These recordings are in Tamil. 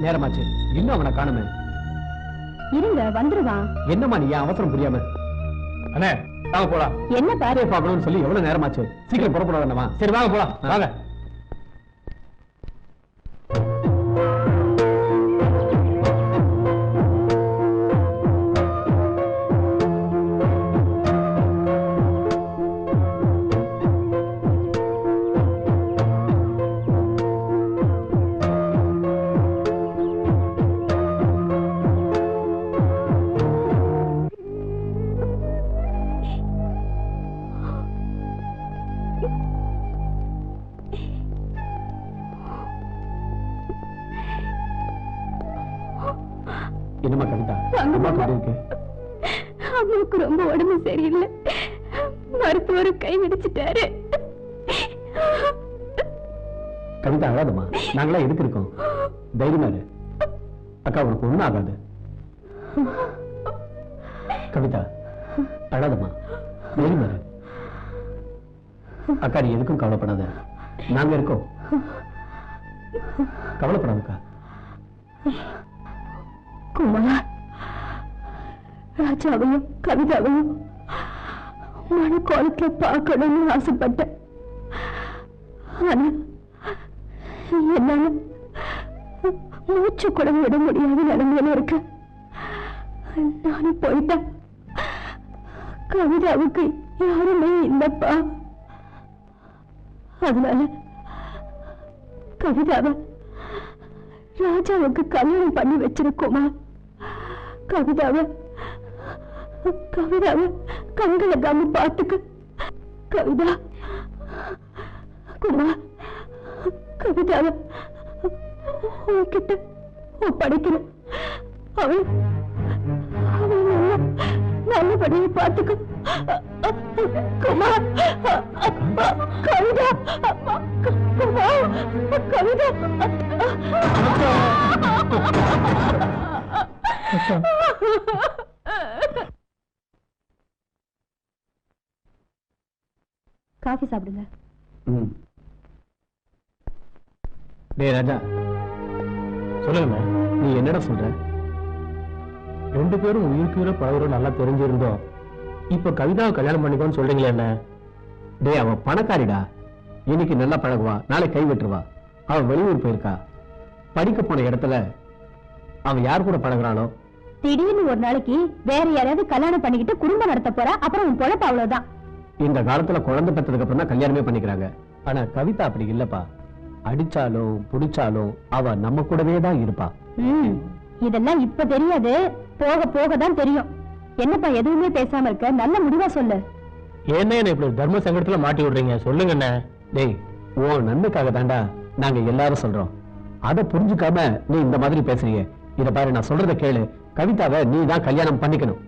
நேரமாச்சு, இன்னும் அவனை காணுமே. இருங்க, வந்துருவான். என்னம்மா நீ அவசரம் புரியாம? அண்ணே வாங்க போலாம். என்ன பாரு பார்க்கணும்னு சொல்லி எவ்வளவு நேரமாச்சு, சீக்கிரம் புறப்பட வேண்டாமா? சரி வாங்க போலாம், வாங்க. என்னம்மா கவிதா, அம்மா எப்படி இருக்கு? அம்மாவுக்கு ரொம்ப உடம்பு சரியில்லை, மருத்துவர் கை விடிச்சிட்டாரு. கவிதா அழாதம்மா, நாங்களா எதுக்கு இருக்கோம், தைரியமா இரு. அக்கா உனக்கு ஒண்ணும் ஆகாது. கவிதா அழாதம்மா, தைரியமா இரு. அக்கா நீ எதுக்கும் கவலைப்படாத, நாங்க இருக்கோம். கவலைப்படாதக்கா. குமார், ராஜாவையும் கவிதாவையும் மனக்கோலத்துல பார்க்கணும்னு ஆசைப்பட்டேன். ஆனா என்னால மூச்சு கூட விட முடியாத நிலைமையில இருக்கு. நானும் போயிட்டேன். கவிதாவுக்கு யாருமே இல்லப்பா. அதனால கவிதாவை ராஜாவுக்கு கல்யாணம் பண்ணி வச்சிருக்கோமா? கவிதாவை கண்களை பார்த்துக்க. கவிதா குமார், கவிதாவை உன்கிட்ட ஒப்படைக்கிறேன். அவள் நல்லபடியை பார்த்துக்க. குமார், கவிதா, குமார், கவிதா. காஃபி சாப்பிடுங்க. டேய் ராஜா, சொல்லுங்க. நீ என்னடா சொல்ற? ரெண்டு பேரும் உயிருக்கு உயிரை பழகுறோம் நல்லா தெரிஞ்சிருந்தோம், இப்ப கவிதாவை கல்யாணம் பண்ணிக்கோன்னு சொல்றீங்களே என்ன? டேய் அவன் பணக்காரிடா, இன்னைக்கு நல்லா பழகுவா, நாளை கை விட்டுருவா. அவன் வெளியூர் போயிருக்கா, படிக்க போன இடத்துல அவன் யார் கூட பழகுறானோ. திடீர்னு ஒரு நாளைக்கு வேற யாராவது கல்யாணம் பண்ணிக்கிட்டு குடும்பம் நடத்த போறா, அப்புறம் உன் பொழப்பு அவ்வளவுதான். இந்த காலத்துல குழந்தை பெற்றதுக்கு அப்புறம் தான் கல்யாணமே பண்ணிக்கிறாங்க. ஆனா கவிதா அப்படி இல்லப்பா, அடிச்சாலும் புடிச்சாலும் அவ நம்ம கூடவே தான் இருப்பா. இதெல்லாம் இப்ப தெரியாது, போக போக தான் தெரியும். என்னப்பா எதுவுமே பேசாம இருக்க, நல்ல முடிவா சொல்லு. என்ன இப்படி தர்ம சங்கடத்துல மாட்டி விடுறீங்க, சொல்லுங்க. என்ன டேய், உன் நன்மைக்காக தாண்டா நாங்க எல்லாரும் சொல்றோம், அதை புரிஞ்சுக்காம நீ இந்த மாதிரி பேசுறீங்க. இத பாரு, நான் சொல்றத கேளு, கவிதாவை நீ தான் கல்யாணம் பண்ணிக்கணும்.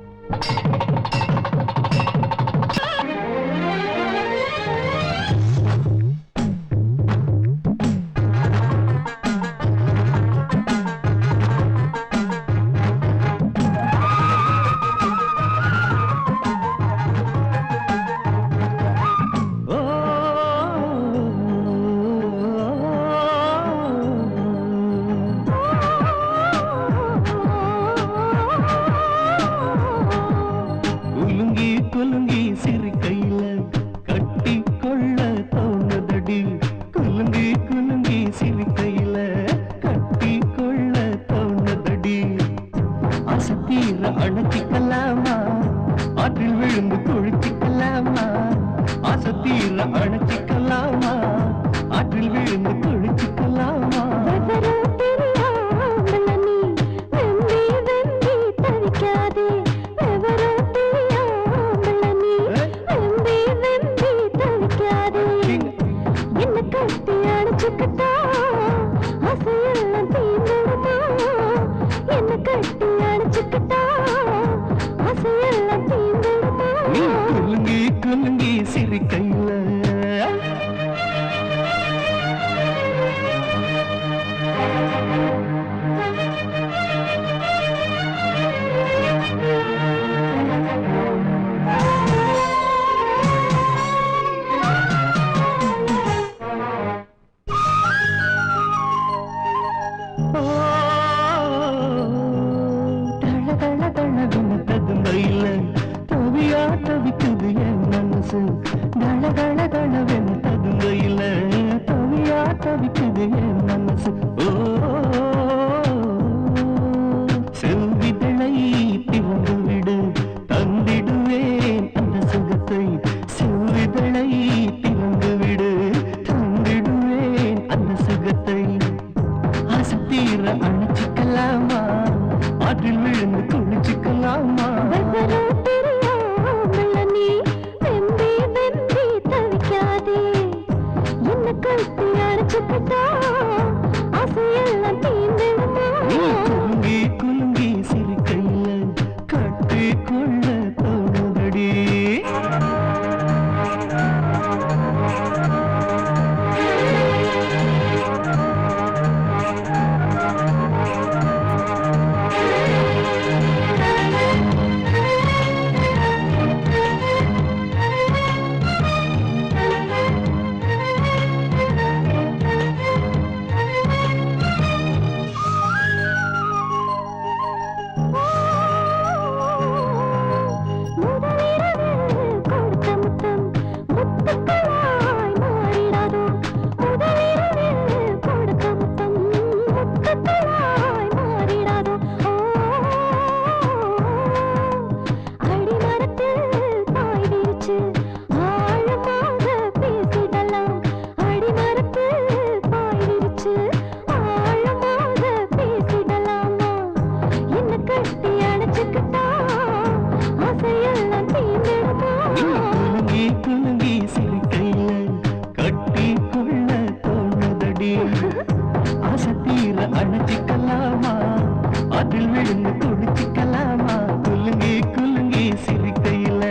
என் மனசு ஓ செவ்விதழை திறந்து விடு தந்திடுவேன் அந்த சுகத்தை செவ்விதழை திறந்து விடு தந்திடுவேன் அந்த சுகத்தை ஆசத்தீர அணைச்சிக்கலாமா ஆற்றில் விழுந்து குளிச்சுக்கலாமா குலுங்கி குலுங்கி சிரிக்கையில கட்டி கொள்ள தோணுதடி குலுங்கி குலுங்கி சிரிக்கையில கட்டி கொள்ள தோணுதடி ஆசத்தீர அணைச்சிக்கலாமா அதில் விழுந்து குளிச்சுக்கலாமா குலுங்கி குலுங்கி சிரிக்கையில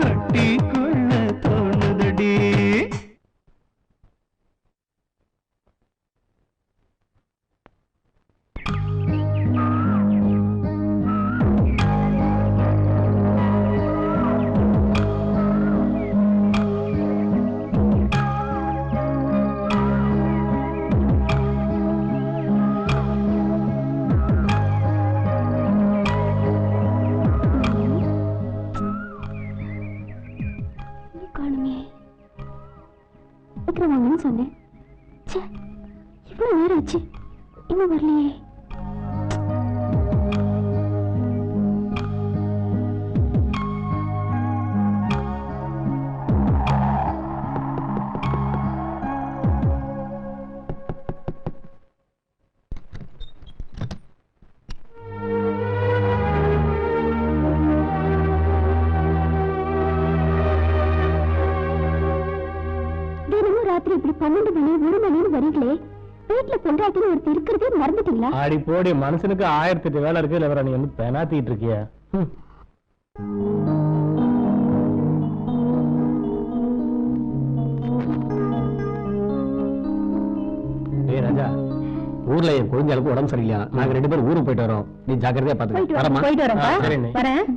கட்டி கொள்ள தோணுதடி வாங்கன்னு சொன்னேன். இவ்வளவு நேரம் ஆச்சு இன்னும் வரலையே. இப்படி 12 மணி 1 மணின்னு வரீங்களே, வீட்டுல பொண்டாட்டின்னு ஒருத்தர் இருக்கிறதே மறந்துட்டீங்களா? ஆடி போடி, மனுஷனுக்கு 1008 வேலை இருக்கு. இல்ல நீ வந்து பெனாத்திட்டு இருக்கியா? ஏய் ராஜா, ஊர்ல என் குழந்தைகளுக்கு உடம்பு சரியில்லையா, நாங்க 2 பேரும் ஊருக்கு போயிட்டு வரோம். நீ ஜாக்கிரதையா பாத்துக்க. வரமா? போயிட்டு வரேன்ப்பா. வரேன்.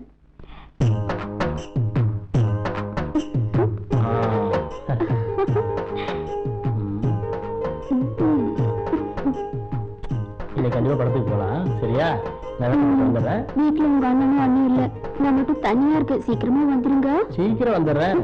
கண்டிப்பா படத்துக்கு போலாம். சரியா? வந்துடுறேன். வீட்டுல உங்க அண்ணனும் அண்ணி இல்ல, நான் மட்டும் தனியா இருக்கு. சீக்கிரமா வந்துருங்க. சீக்கிரம் வந்துடுறேன்.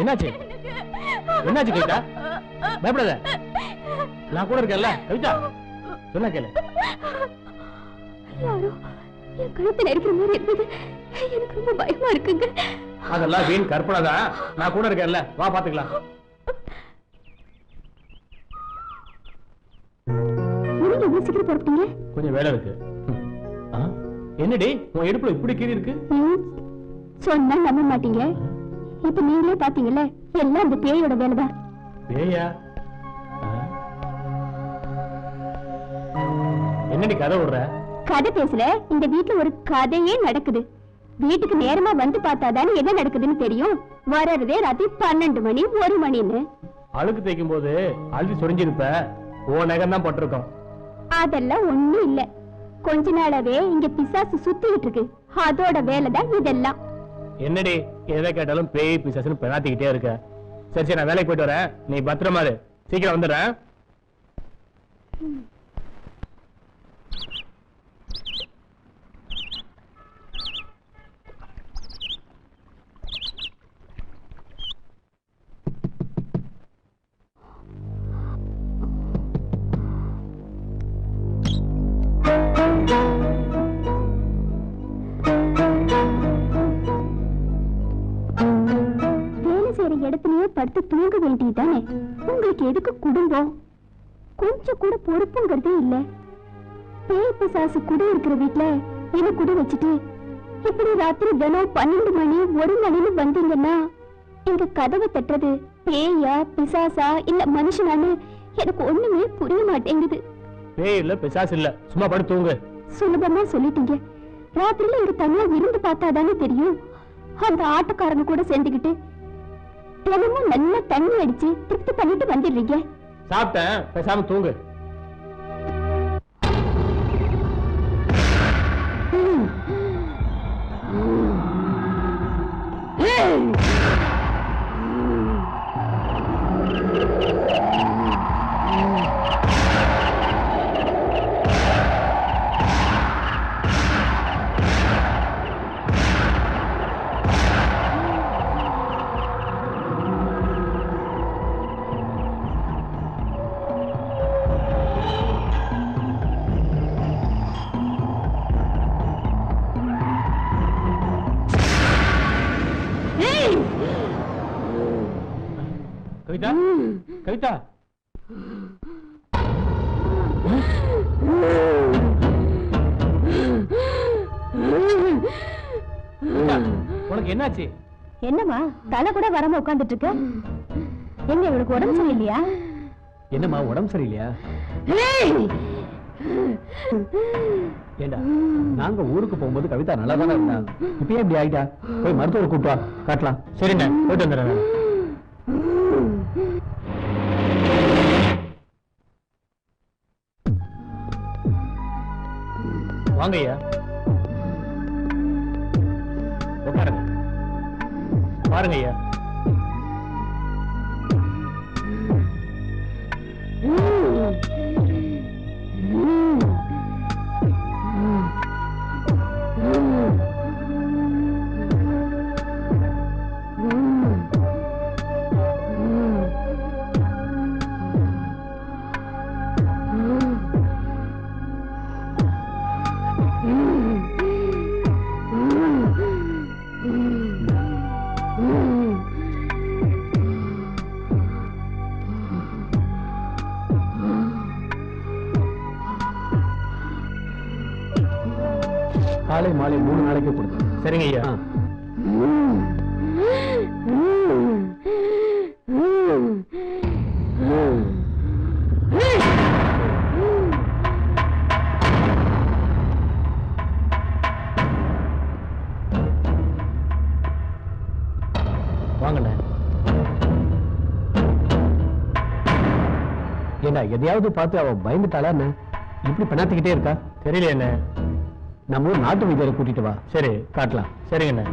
என்னாச்சு என்னாச்சு கவிதா? பயப்படாத, நான் கூட இருக்கேன்ல. கவிதா சொன்னா கேளு. யாரோ என் கழுத்துல இருக்கிற மாதிரி இருந்தது. எனக்கு ரொம்ப பயமா இருக்குங்க. அதெல்லாம் வீண் கற்பனாதான், நான் கூட இருக்கேன்ல, வா பாத்துக்கலாம். நீங்க எவ்வளவு சீக்கிரம் புறப்பட்டீங்க? கொஞ்சம் வேலை இருக்கு. என்னடி உன் இடுப்புல இப்படி கீறி இருக்கு? சொன்னா நம்ப மாட்டீங்க. இப்ப நீங்களே பாத்தீங்கல்ல, எல்லாம் அந்த பேயோட வேலைதான். பேயா? என்னடி கதை விடுற? கதை பேசல, இந்த வீட்டுல ஒரு கதையே நடக்குது. வீட்டுக்கு நேரமா வந்து பார்த்தாதானே என்ன நடக்குதுன்னு தெரியும். வர்றதே ராத்திரி 12 மணி 1 மணின்னு. அழுக்கு தேய்க்கும் போது அழுதி சொரிஞ்சிருப்ப, ஓ நகம் தான் பட்டிருக்கோம். அதெல்லாம் ஒண்ணும் இல்ல. கொஞ்ச நாளாவே இங்க பிசாசு சுத்திட்டு இருக்கு. அதோட வேலைதான் இதெல்லாம். என்னடி எதை கேட்டாலும் பேய் பிசாசுன்னு பெணாத்திக்கிட்டே இருக்க. சரி சரி, நான் வேலைக்கு போயிட்டு வரேன், நீ பத்திரமா இரு, சீக்கிரம் வந்துடுறேன். இடத்துலயே படுத்து தூங்க வேண்டியதானே. உங்களுக்கு எதுக்கு குடும்பம்? கொஞ்சம் கூட பொறுப்புங்கிறதே இல்ல. பேய் பிசாசு குடி இருக்கிற வீட்டுல என்ன குடி வச்சுட்டு இப்படி ராத்திரி தினம் 12 மணி 1 மணின்னு வந்தீங்கன்னா எங்க கதவை தட்டுறது பேயா பிசாசா இல்ல மனுஷனான்னு எனக்கு ஒண்ணுமே புரிய மாட்டேங்குது. பேய் இல்ல பிசாசு இல்ல, சும்மா படுத்து தூங்கு. சுலபமா சொல்லிட்டீங்க. ராத்திரில இங்க தனியா இருந்து பார்த்தாதானே தெரியும். அந்த ஆட்டக்காரங்க கூட சேர்ந்துக்கிட்டு தினமும் நல்லா தண்ணி அடிச்சு திருப்தி பண்ணிட்டு வந்துடுறீங்க. சாப்பிட்டேன், பேசாம தூங்கு. கவிதா, கவிதா, உனக்கு என்னாச்சு? என்னமா தலை கூட வராம உட்கார்ந்துட்டு இருக்க? எங்க இவளுக்கு உடம்பு சரியில்லையா? என்னம்மா உடம்பு சரியில்லையா? ஏண்டா, நாங்க ஊருக்கு போகும்போது கவிதா நல்லா தானே இருந்தா, இப்பயே இப்படி ஆயிட்டா? போய் மருத்துவரை கூப்பிட்டு வா, காட்டலாம். சரிண்ணே, போயிட்டு வந்துடுறேன். வாங்க ஐயா, உட்காருங்க. பாருங்க ஐயா, காலை மாலை 3 நாளைக்கு கொடுங்க. சரிங்க ஐயா. வாங்கண்ணே. ஏண்டா, எதையாவது பார்த்து அவ பயந்துட்டாளா என்ன? இப்படி பண்ணாத்திக்கிட்டே இருக்கா? தெரியல என்ன. நம்ம ஊர் நாட்டு வைத்தியரை கூட்டிட்டு வா. சரி, காட்டலாம். சரிங்கண்ணே.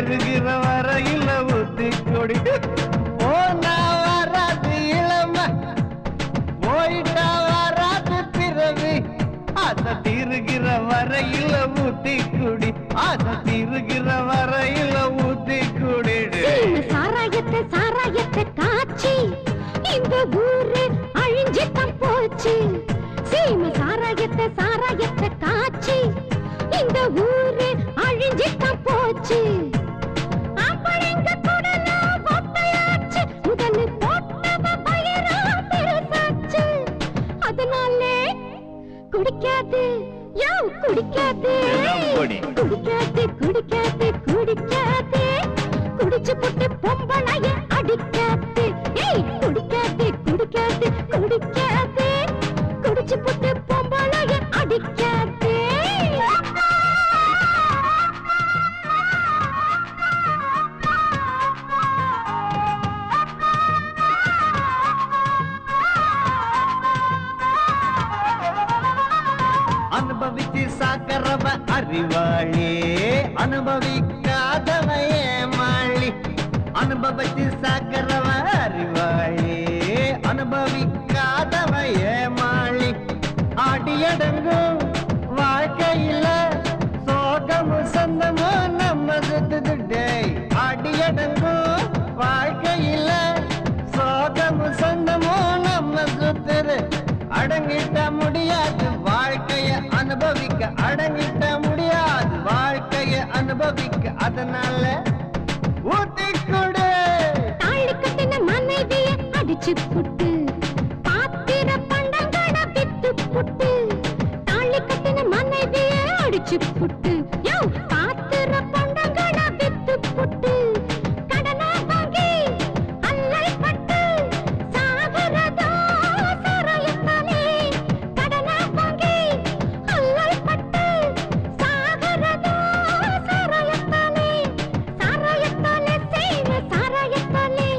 ஏறுகிற வரையில ஊத்தி கொடி போனா வராது இளம போயிட்டா வராது பிறவி ஆசை தீருகிற வரையில ஊத்தி குடி ஆசை தீருகிற வரையில ஊத்தி குடிடு சாராயத்தை சாராயத்தை காட்சி இந்த ஊரு அழிஞ்சுதான் போச்சு சீம சாராயத்தை சாராயத்தை காட்சி இந்த ஊரு அழிஞ்சுதான் போச்சு அப்படிங்க குடலா ஒத்தையாச்சு முதல்ல போட்டவ பயரா பெருசாச்சு அதனாலே குடிக்காது யோ குடிக்காது குடிக்காது குடிக்காது குடிக்காது குடிச்சு போட்டு பொம்பளைய அடிக்காது ஏய் குடிக்காது குடிக்காது குடிக்காது குடிச்சு போட்டு பொம்பளைய அடிக்காது அனுபவிச்சு சாக்கரவ அறிவாளி அனுபவிக்காதவ ஏமாளி அனுபவிச்சு சாக்கரவ அறிவாளி அனுபவிக்காதவ ஏமாளி அடியடங்கும் வாழ்க்கையில சோகமும் சொந்தமும் நம்ம சுத்துதுட்டே அடியடங்கும் வாழ்க்கையில சோகமும் சொந்தமும் நம்ம சுத்துது அடங்கிட்ட முடியாது வாழ்க்கைய அனுபவிக்க அடங்கிட்ட முடியாது வாழ்க்கைய அனுபவிக்க அதனால ஊத்தி கொடு தாழி கட்டின மனைவிய அடிச்சு புட்டு பாத்திர பண்டங்கள வித்து புட்டு தாழி கட்டின மனைவிய அடிச்சு புட்டு யோ பாத்திர பண்டங்கள வித்து புட்டு கடனா வாங்கி அல்லல் பட்டு சாகரதோ சரயத்தாலே கடனா வாங்கி அல்லல் பட்டு சாகரதோ சரயத்தாலே சாரயத்தாலே செய்வ சாரயத்தாலே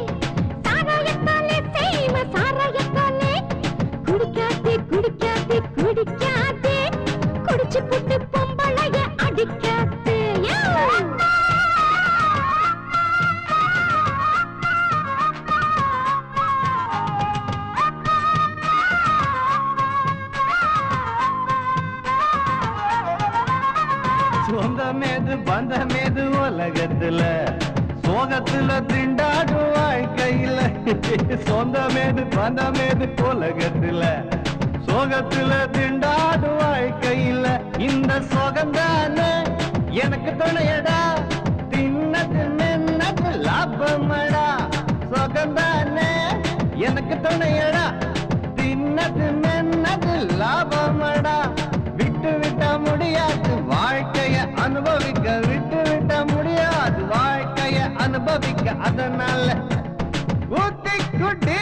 சாரயத்தாலே செய்வ சாரயத்தாலே குடிக்காதே குடிக்காதே குடிக்காதே குடிச்சு புட்டு பொம்பளைய அடிக்காதே சொந்தமேது பந்தமேது உலகத்துல சோகத்துல திண்டாடும் வாழ்க்கையில சொந்தமேது பந்தமேது உலகத்துல சோகத்துல திண்டாடும் வாழ்க்கையில இந்த சோகந்தானே எனக்கு துணையடா தின்னது மென்னது லாபமடா சோகந்தானே எனக்கு துணையடா தின்னது மென்னது லாபமடா விட்டு விட்ட முடியாது வாழ்க்கைய அனுபவிக்க விட்டு விட்ட முடியாது வாழ்க்கைய அனுபவிக்க அதனால ஊத்தி குடி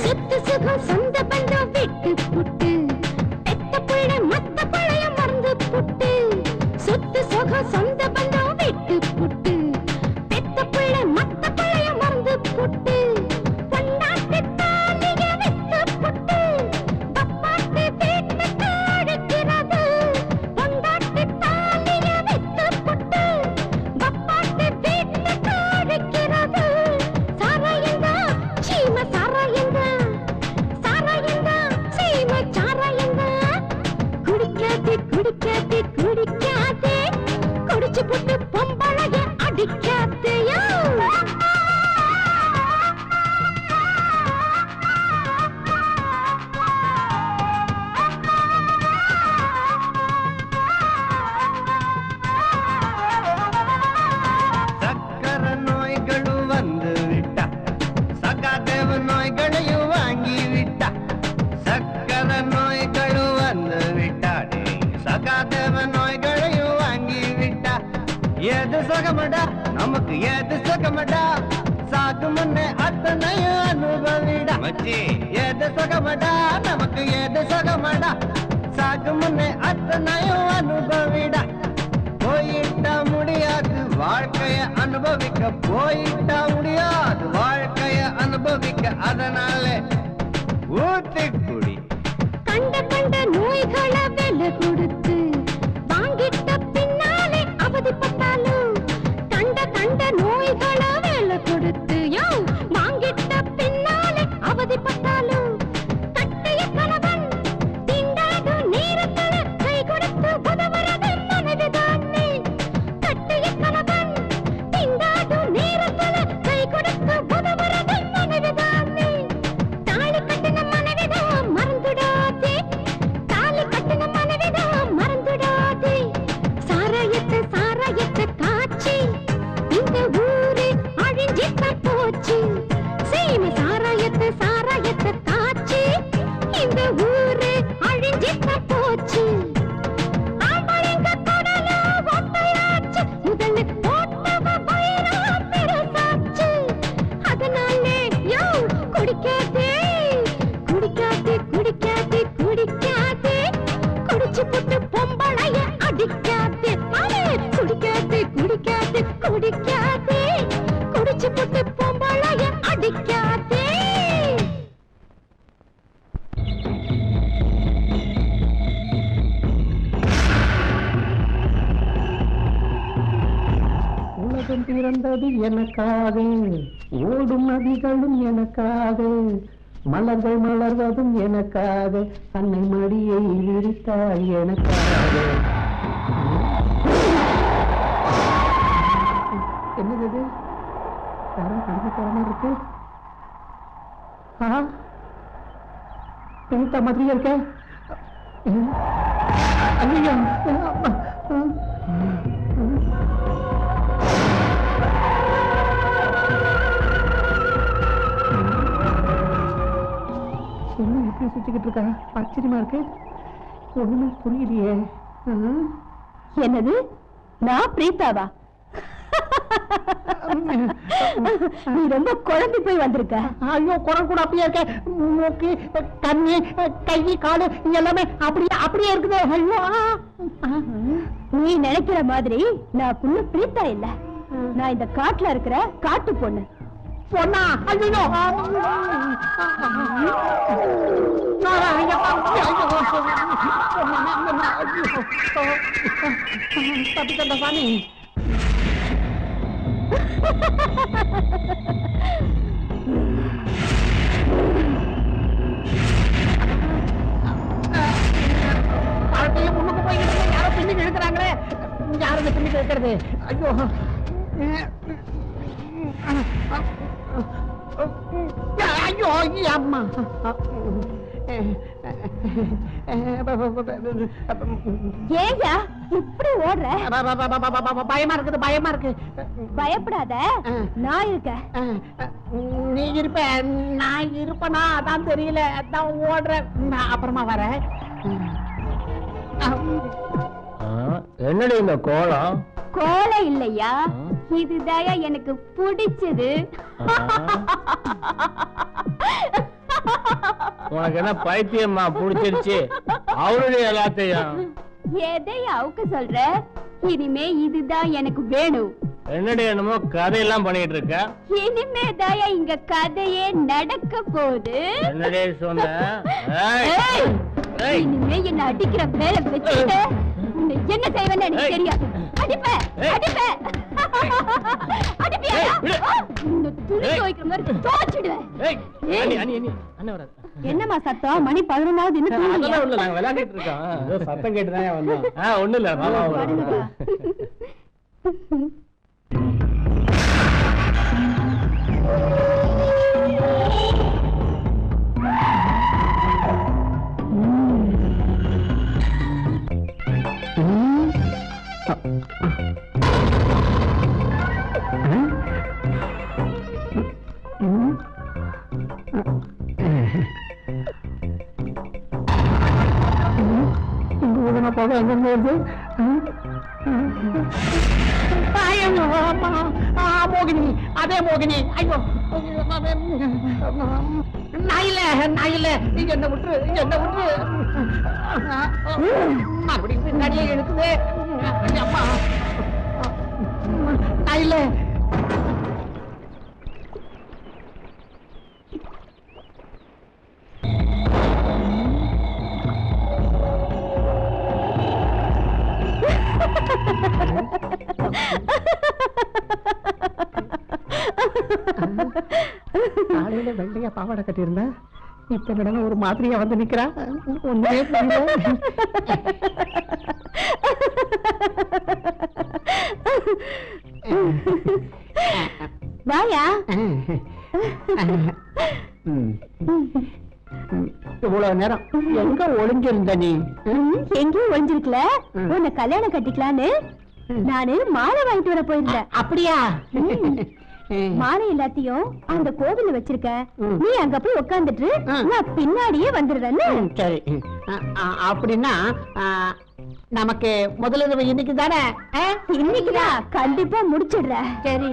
சொத்து சுகம் சொந்த பந்தம் விட்டு புட்டு பெத்த பிள்ளை மத்த பிள்ளைய மறந்து புட்டு சொத்து சுகம் சொந்த பந்தம் விட்டு புட்டு பெத்த பிள்ளை மத்த பிள்ளைய மறந்து புட்டு பொண்டாட்டி தாலிய வித்து புட்டு பப்பாட்டி வீட்டுக்கு அழைக்கிறது பொண்டாட்டி தாலிய வித்து புட்டு பப்பாட்டி வீட்டுக்கு அழைக்கிறது சாராயந்தா சீம சாராயந்தா சாராயந்தா சீம சாராயந்தா குடிக்காதே குடிக்காதே குடிக்காதே குடிச்சு போட்டு பொம்பளைய அடிக்காதேயோ சக்கர நோய்களும் வந்து விட்டா சகாதேவ நோய்களையும் வாங்கி விட்டா சக்கர நோய்களும் வந்து விட்டா சகாதேவ நோய்களையும் வாங்கி விட்டா ஏது சுகமடா நமக்கு ஏது சுகமடா சாகு முன்னே அத்தனையும் அனுபவிடா மச்சி ஏது சுகமடா நமக்கு ஏது சுகமடா சாகு முன்னே அத்தனையும் அனுபவிடா போயிட்டா முடியாது வாழ்க்கைய அனுபவிக்க போயிட்டா முடியாது வாழ்க்கைய அனுபவிக்க அதனால ஊத்தி குடி கண்ட கண்ட நோய்களை விலை கொடுத்து வாங்கிட்ட பின்னாலே அவதிப்பட்டாலும் கண்ட கண்ட மாலை கொடுத்து யோ வாங்கிட்ட பின்னாலே அவதிப்பட்டாலும் கட்டிய கணவன் திண்டாடு நேரத்துல கை கொடுத்து உதவுறது மனைவிதானே. கட்டிய கணவன் திண்டாடு நேரத்துல கை கொடுத்து உதவுறது மனைவிதானே. தாலி கட்டின மனைவிதான் மறந்துடாதே, தாலி கட்டின மனைவிதான் மறந்துடாதே. சாராயத்தை சாராயத்தை காட்சி இந்த ஊரு அழிஞ்சித்தான் போச்சு. சீமை சாராயத்தை சாராயத்தை காட்சி இந்த ஊரு அழிஞ்சித்தான் போச்சு. ஆம்பளைங்க குடல ஒட்டையாச்சு, முதல்ல போட்டவ வயிறாம் பெருசாச்சு. அதனாலே யோ குடிக்காதே குடிக்காதே குடிக்காதே குடிக்காதே, குடிச்சு போட்டு பொம்பளைய அடிக்காதே. மாமே குடிக்காதே குடிக்காதே குடிக்காதே, குடிச்சு போட்டு பொம்பளைய அடிக்காதே. உலகம் பிறந்தது எனக்காக, ஓடும் நதிகளும் எனக்காக, மலர்கள் மலர்வதும் எனக்காக, அன்னை மடியை விரித்தாய் எனக்காக. என்னது இது? யாரும் கடிச்சு போற மாதிரி இருக்கு. பெருத்த மாதிரியே இருக்க. ஐயோ என்ன இப்படி சுத்திக்கிட்டு இருக்கா? ஆச்சரியமா இருக்கு. ஒண்ணுமே புரியலையே. என்னது? நான் பிரீத்தாவா? நீ ரொம்ப குழம்பி போய் வந்திருக்க. ஐயோ குரல் கூட அப்படியே இருக்க. மூக்கு கண்ணு கை காலு எல்லாமே அப்படியே அப்படியே இருக்குது. ஐயோ நீ நினைக்கிற மாதிரி நான் புண்ணு பிரீத்தா இல்ல. நான் இந்த காட்டுல இருக்கிற காட்டு பொண்ணு. பொண்ணா? ஐயோ தப்பித்தண்ட சாமி. வாழ்க்கையை முன்னுக்கு போய்கிட்டு யாரோ பின்னுக்கு இழுக்கிறாங்களே. யாரும் பின்னுக்கு இழுக்கிறது? ஐயோ ஐயோ அம்மா. ஏயா இப்படி ஓடுற? பயமா இருக்குது பயமா இருக்கு. பயப்படாத, நான் இருக்கேன். நீ இருப்ப நான் இருப்பனா அதான் தெரியல, அதான் ஓடுறேன். நான் அப்புறமா வரேன். என்னடி இந்த கோலம்? கோலம் இல்லையா, இதுதாயா எனக்கு பிடிச்சது. உனக்கு என்ன பைத்தியமா புடிச்சிருச்சு? அவருடைய எல்லாத்தையும் எதையா அவுக்க சொல்ற? இனிமே இதுதான் எனக்கு வேணும். என்னடி என்னமோ கதையெல்லாம் பண்ணிட்டு இருக்க. இனிமே தாயா இங்க கதையே நடக்க போகுது. என்னடி சொன்ன? இனிமே என்ன அடிக்கிற வேலை வச்சுட்டு என்ன செய்வேன்னு எனக்கு தெரியாது. அடிப்ப அடிப்ப அடிப்பியா? துணி துவைக்கிற மாதிரி துவைச்சிடுவேன். என்னம்மா சத்தம்? மணி 11 இன்னும் அதெல்லாம் இல்ல, நாங்க விளையாடிட்டு இருக்கோம். சத்தம் கேட்டுதான் வந்தோம். ஒண்ணு இல்ல. போக எங்க வருது? மோகினி, அதே மோகினி. ஐயோ நாயில நாயில என்ன விட்டு என்ன விட்டு மறுபடியும் பின்னாடியே எடுக்குது. அம்மா நாயில மாதிரியா பாவாடை கட்டியிருந்தா இப்ப என்னடா ஒரு மாதிரியா வந்து நிக்கிறா ஒண்ணுமே புரியல. வாயா. இவ்வளவு நேரம் எங்க ஒளிஞ்சிருந்த நீ? எங்கேயும் ஒளிஞ்சிருக்கல. உன்னை கல்யாணம் கட்டிக்கலான்னு நானு மாலை வாங்கிட்டு வர போயிருந்தேன். அப்படியா? மாலை எல்லாத்தையும் அந்த கோவில்ல வச்சிருக்க. நீ அங்க போய் உட்காந்துட்டு நான் பின்னாடியே வந்துடுறேன்னு. சரி, அப்படின்னா நமக்கு முதலிரவு இன்னைக்கு தானே? இன்னைக்குதான் கண்டிப்பா முடிச்சிடுற. சரி.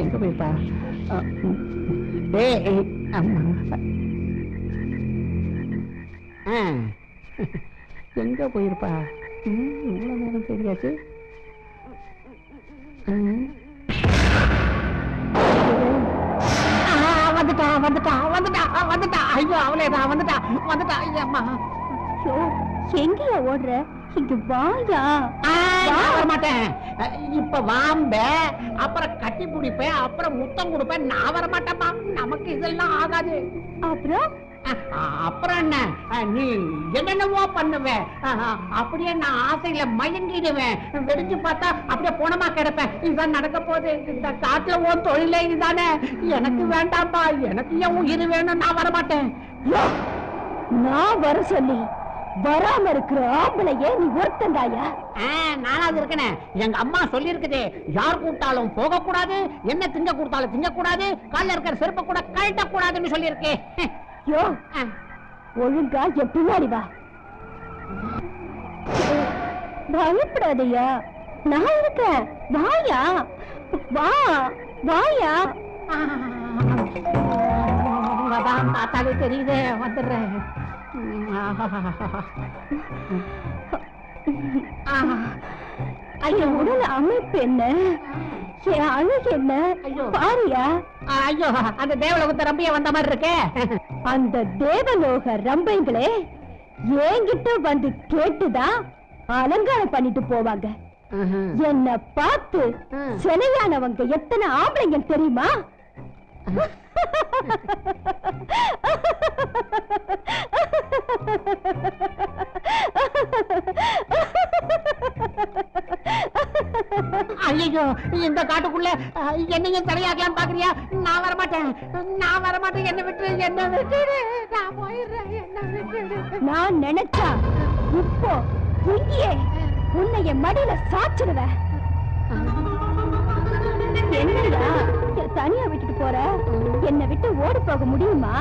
எங்க போய்ப்பா? எங்க போயிருப்பா? இவ்வளவு நேரம் தெரியாச்சு. வந்துட்டா வந்துட்டா வந்துட்டா வந்துட்டா. ஐயோ அவளேதான் வந்துட்டா வந்துட்டா. ஐயம்மா எங்கயா ஓடுற? இங்க வாயா. வர மாட்டேன். இப்ப வாம்ப, அப்புறம் கட்டி பிடிப்பேன், அப்புறம் முத்தம் கொடுப்பேன். நான் வர மாட்டேன்ப்பா. நமக்கு இதெல்லாம் ஆகாது. அப்புறம் என்ன, நீ என்னென்னவோ பண்ணுவேன். அப்படியே நான் ஆசையில மயங்கிடுவேன். வெடிச்சு பார்த்தா அப்படியே போனமா கிடப்பேன். இதுதான் நடக்க போகுது. இந்த காட்டுல ஓ தொழிலே இதுதானே. எனக்கு வேண்டாம்ப்பா. எனக்கு என் உயிர் வேணும். நான் வரமாட்டேன். நான் வர சொல்லி வராம இருக்கிற ஆம்பளையே நீ ஒருத்தந்தாயா? நானாவது இருக்கனே. எங்க அம்மா சொல்லி இருக்குது, யார் கூப்பிட்டாலும் போக கூடாது, என்ன திங்க கூட்டாலும் திங்க கூடாது, கால்ல இருக்கிற செருப்ப கூட கழட்ட கூடாதுன்னு சொல்லி இருக்கேன். யோ, ஒழுங்கா என் பின்னாடி வா. பயப்படாதயா, நான் இருக்கேன். வாயா, வா வாயா. பார்த்தாலே தெரியுது. வந்துடுறேன். ஐயோ, உடல் அமைப்பு என்ன, என் அழகு என்ன பாரியா. ஐயோ, அந்த தேவலோகத்தை ரம்பிய வந்த மாதிரி இருக்கே. அந்த தேவலோக ரம்பைங்களே என்கிட்ட வந்து கேட்டுதான் அலங்காரம் பண்ணிட்டு போவாங்க. என்ன பார்த்து சிலையானவங்க எத்தனை ஆம்பளைங்க தெரியுமா? ஐயோ, இந்த காட்டுக்குள்ள என்னையும் தலையாக்கலாம் பாக்குறியா? நான் வரமாட்டேன். நான் வரமாட்டேன். என்ன விட்டு என்ன விட்டு நான் போயிடுறேன். என்ன விட்டு நான் நினைச்சா இப்போ இங்கேயே உன்னை என் மடியில சாச்சிடுவேன். என்னடா தனியா விட்டுட்டு போற? என்னை விட்டு ஓடி போக முடியுமா?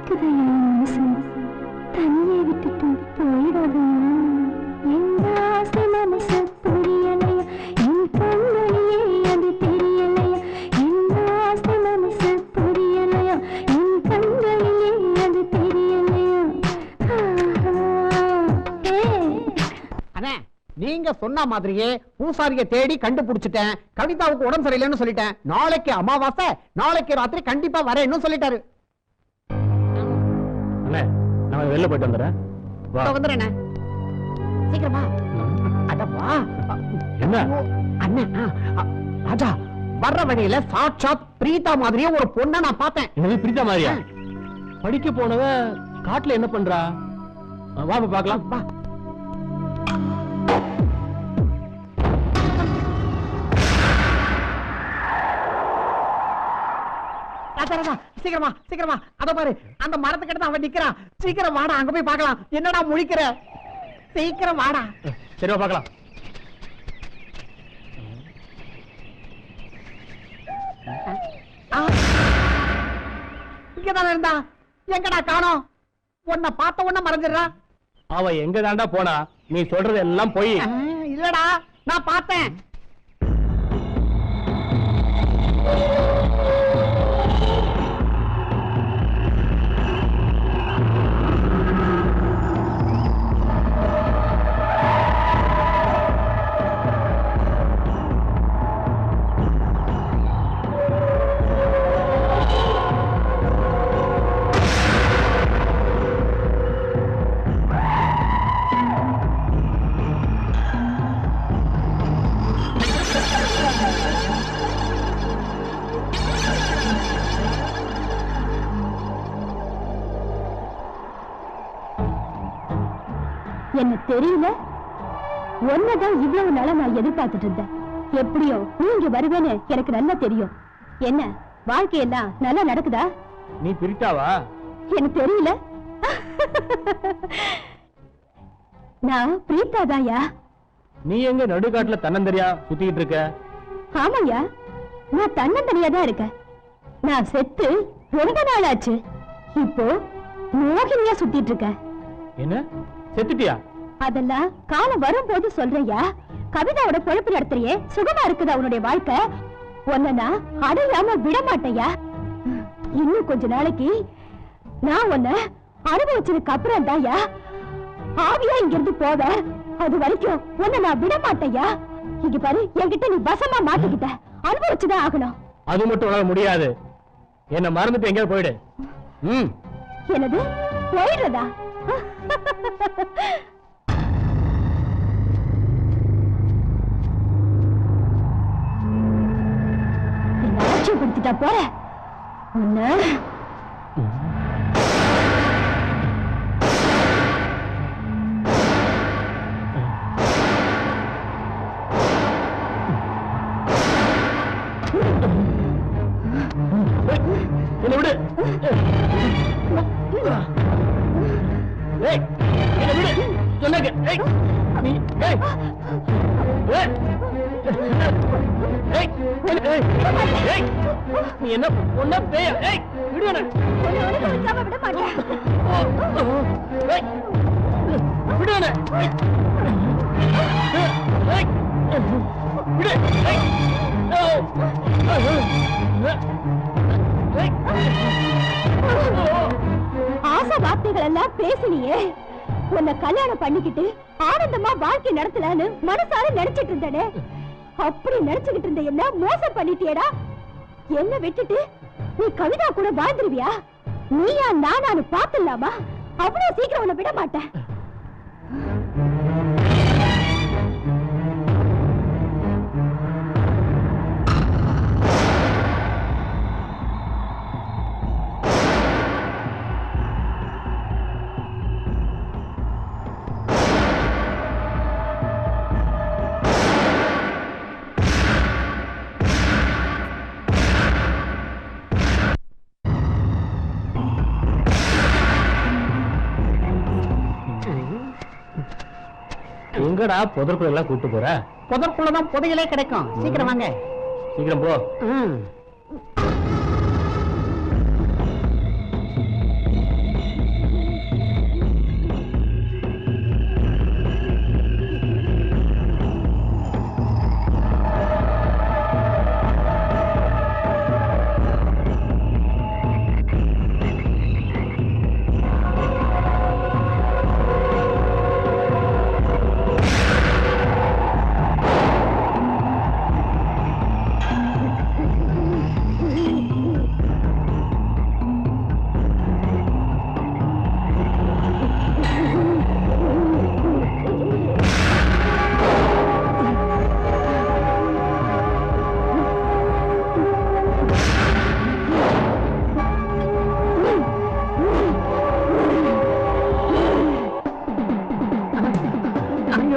துடிக்குது என் மனசு தனியே விட்டுட்டு போயிடாது என் ஆசை மனசு புரியலையா என் கண்களிலே அது தெரியலையா என் ஆசை மனசு புரியலையா என் கண்களிலே அது தெரியலையா அண்ணே நீங்க சொன்ன மாதிரியே பூசாரிய தேடி கண்டுபிடிச்சிட்டேன். கவிதாவுக்கு உடம்பு சரியில்லைன்னு சொல்லிட்டேன். நாளைக்கு அமாவாசை, நாளைக்கு ராத்திரி கண்டிப்பா வரேன்னு சொல்லிட்டாரு. அண்ணே நான் வெளில போயிட்டு வந்துடுறேன். வா. வந்துடுறேண்ணே, சீக்கிரமா. அட வா. என்ன அண்ணே ராஜா, வர்ற வழியில சாட்சாத் பிரீதா மாதிரியே ஒரு பொண்ணை நான் பார்த்தேன். என்னது பிரித்தா மாதிரியா? படிக்க போனவ காட்டுல என்ன பண்றா? வா போய் பார்க்கலாம். வா. சீக்கிரமா சீக்கிரமா, அத பாரு, அந்த மரத்துக்கிட்ட அவன் நிக்கிறான். சீக்கிரம் வாடா, அங்க போய் பார்க்கலாம். என்னடா முழிக்கிற? சீக்கிரம் வாடா. சரிவா பார்க்கலாம். இங்கதானே இருந்தா, எங்கடா காணோம்? உன்னை பார்த்த உடனே மறைஞ்சிடறா. அவ எங்க தாண்டா போனா? நீ சொல்றது எல்லாம் போய். இல்லடா, நான் பார்த்தேன். என்ன தெரியல, ஒன்னதான் இவ்வளவு நாளா நான் எதிர்பார்த்துட்டு இருந்தேன். எப்படியோ நீங்க வருவேன்னு எனக்கு நல்லா தெரியும். என்ன வாழ்க்கையெல்லாம் நல்லா நடக்குதா? நீ பிரித்தாவா? எனக்கு தெரியல. நான் பிரீதாதாயா. நீ எங்க நடுக்காட்டுல தன்னந்தரியா சுத்திட்டு இருக்க? ஆமாயா, நான் தன்னந்தனியா தான் இருக்கேன். நான் செத்து ரொம்ப நாள் ஆச்சு. இப்போ மோகினியா சுத்திட்டு இருக்கேன். என்ன செத்துட்டியா? அதெல்லாம் காலம் வரும்போது சொல்றையா. கவிதாவோட பொழப்பு நடத்துறியே, சுகமா இருக்குதா உன்னுடைய வாழ்க்கை? உன்னை அடையாம விட மாட்டையா. இன்னும் கொஞ்ச நாளைக்கு நான் உன்னை அனுபவிச்சதுக்கு அப்புறம் தாயா ஆவியா இங்க இருந்து போவ. அது வரைக்கும் உன்னை நான் விட மாட்டையா. இங்க பாரு, என்கிட்ட நீ வசமா மாட்டிக்கிட்ட, அனுபவிச்சுதான் ஆகணும். அது மட்டும் உனக்கு முடியாது. என்ன மறந்துட்டு எங்க போயிடு. என்னது போயிடுறதா? ஆட்சியப்படுத்திட்டா போற உன்ன. என்ன விடு. என்ன விடு சொன்னாங்க. நீ நீ என்ன பொண்ணா பேய? விடுவன விட மாட்டேன். விடுவன விடு. ஆசை வார்த்தைகள் எல்லாம் பேசினியே. உன்னை கல்யாணம் பண்ணிக்கிட்டு ஆனந்தமா வாழ்க்கை நடத்தலான்னு மனசார நினைச்சிட்டு இருந்தனே. அப்படி நினைச்சுக்கிட்டு இருந்த என்ன மோசம் பண்ணிட்டியடா. என்ன விட்டுட்டு நீ கவிதா கூட வாழ்ந்துருவியா? நீயா நானு பாத்துலாமா? அவ்வளவு சீக்கிரம் உன்னை விட மாட்டேன். எங்கடா புதற்குள்ள எல்லாம் கூட்டு போற? புதற்குள்ளதான் புதையலே கிடைக்கும். சீக்கிரம் வாங்க. சீக்கிரம் போ.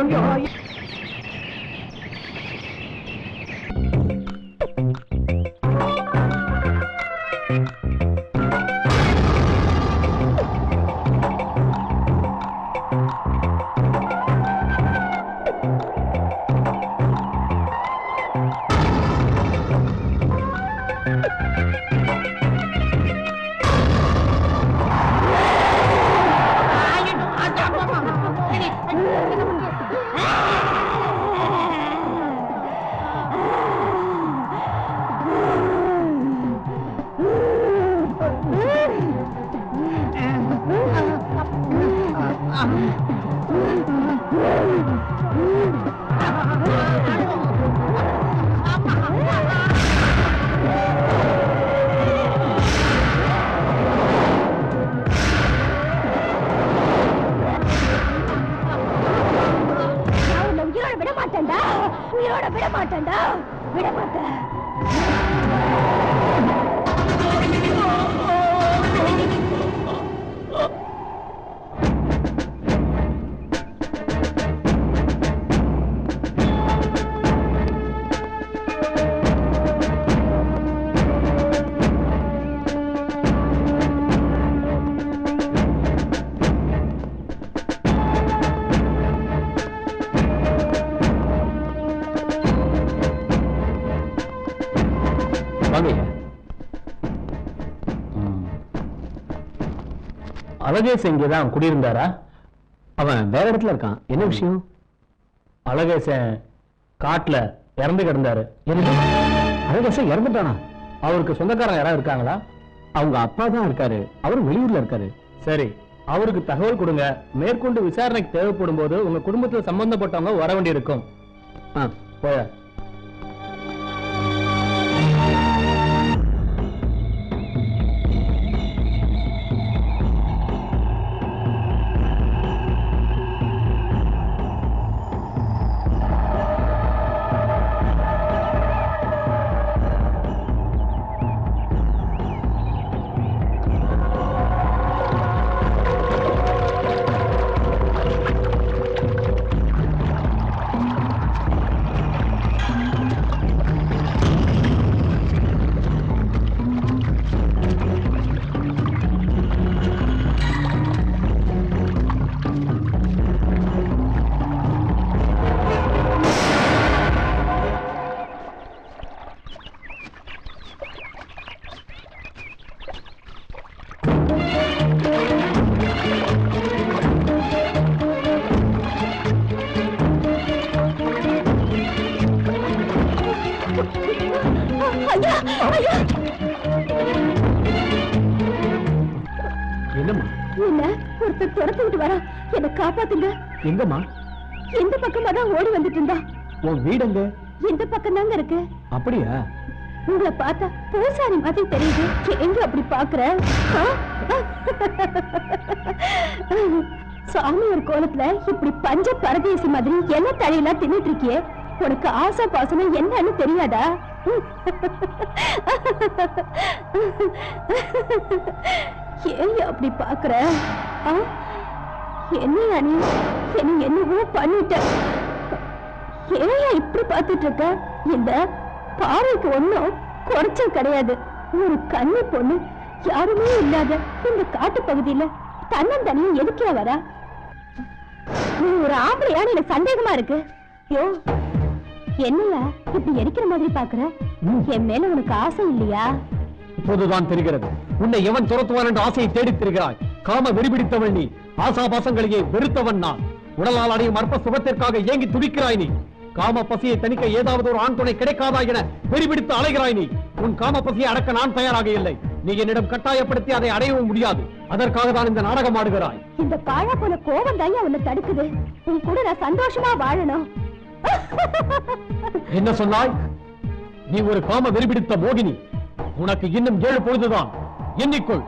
ஐயோ விட மாட்டேன்டா, விட மாட்டேன். அழகேஷ் இங்கதான் குடியிருந்தாரா? அவன் வேற இடத்துல இருக்கான். என்ன விஷயம்? அழகேசன் காட்டுல இறந்து கிடந்தாரு. அழகேசன் இறந்துட்டானா? அவருக்கு சொந்தக்காரங்க யாராவது இருக்காங்களா? அவங்க அப்பா தான் இருக்காரு, அவரு வெளியூர்ல இருக்காரு. சரி, அவருக்கு தகவல் கொடுங்க. மேற்கொண்டு விசாரணைக்கு தேவைப்படும் போது உங்க குடும்பத்துல சம்பந்தப்பட்டவங்க வர வேண்டி இருக்கும். போய காப்பாத்துங்க. எங்கம்மா? எந்த பக்கமா தான் ஓடி வந்துட்டு இருந்தா? உன் வீடு எங்க? எந்த பக்கம் தாங்க இருக்கு. அப்படியா? உங்களை பார்த்தா பூசாரி மாதிரி தெரியுது. எங்க அப்படி பாக்குற? சாமியார் கோலத்துல இப்படி பஞ்ச பரதேசி மாதிரி என்ன தலையெல்லாம் தின்னுட்டு இருக்கியே, உனக்கு ஆசை பாசனம் என்னன்னு தெரியாதா? ஏன் அப்படி பாக்குற? என்னையா நீ என்ன என்னவோ பண்ணிட்ட? ஏயா இப்படி பார்த்துட்டு இருக்க? இந்த பாறைக்கு ஒண்ணும் குறைச்சல் கிடையாது. ஒரு கன்னி பொண்ணு யாருமே இல்லாத இந்த காட்டு பகுதியில தன்னந்தனியும் எதுக்கே வரா? நீ ஒரு ஆம்பளையான்னு எனக்கு சந்தேகமா இருக்கு. யோ, என்னையா இப்படி எரிக்கிற மாதிரி பாக்குற? என் மேல உனக்கு ஆசை இல்லையா? இப்போதுதான் தெரிகிறது உன்னை எவன் துரத்துவான் என்று ஆசையை தேடித் திரிகிறாய். காம வெறிபிடித்தவன் நீ. ஆசாபாசங்களையே வெறுத்தவன் நான். உடலால் அடையும் அற்ப சுகத்திற்காக ஏங்கி துடிக்கிறாய் நீ. காம பசியை தணிக்க ஏதாவது ஒரு ஆண் துணை கிடைக்காதா என வெறிபிடித்து அலைகிறாய் நீ. உன் காம பசியை அடக்க நான் தயாராக இல்லை. நீ என்னிடம் கட்டாயப்படுத்தி அதை அடையவும் முடியாது. அதற்காக தான் இந்த நாடகம் ஆடுகிறாய். இந்த பாழா போல கோபம் தான் உன்னை தடுக்குது. உன் கூட நான் சந்தோஷமா வாழணும். என்ன சொன்னாய்? நீ ஒரு காம வெறிபிடித்த மோகினி. உனக்கு இன்னும் 7 பொழுதுதான். எண்ணிக்கொள்.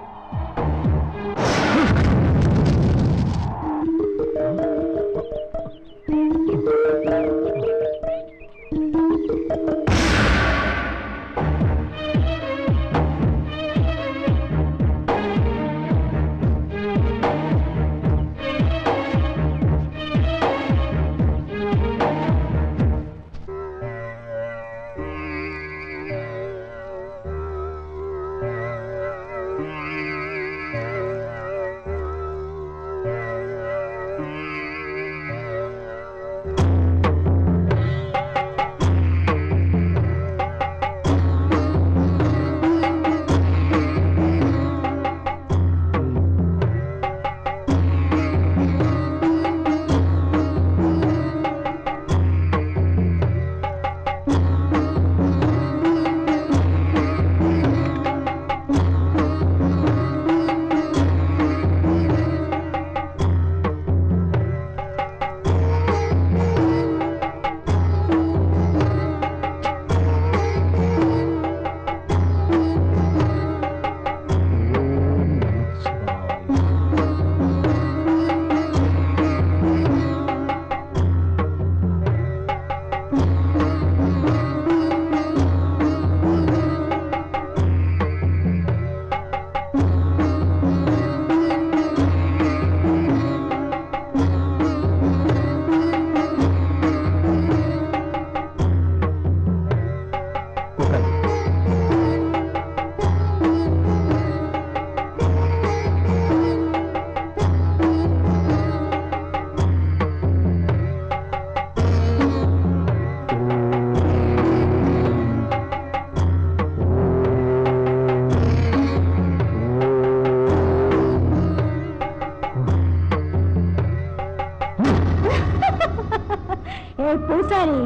பூசாரி,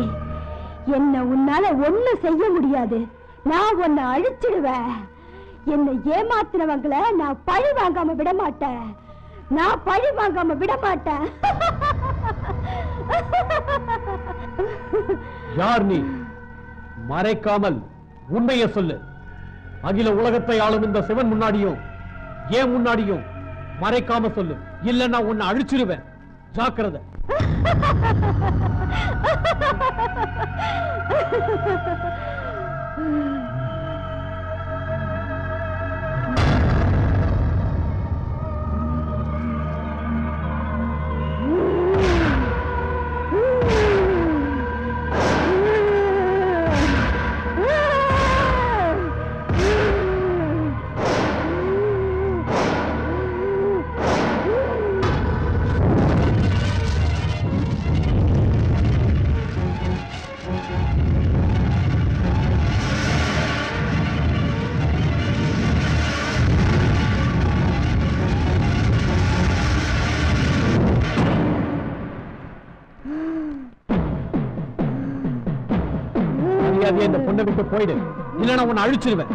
என்ன உன்னால ஒண்ணு செய்ய முடியாது. நான் உன்னை அழிச்சிடுவேன். என்னை ஏமாத்தினவங்கள நான் பழி வாங்காம விட மாட்டேன். நான் பழி வாங்காம விட மாட்டேன். யார் நீ? மறைக்காமல் உண்மையை சொல்லு. அகில உலகத்தை ஆளும் இந்த சிவன் முன்னாடியும் ஏன் முன்னாடியும் மறைக்காம சொல்லு. இல்லன்னா உன்னை அழிச்சிடுவேன். ஜாக்கிரதை. இந்த பொண்ணை விட்டு போயிடு. இல்லைன்னா உன்னை அழிச்சிருவேன்.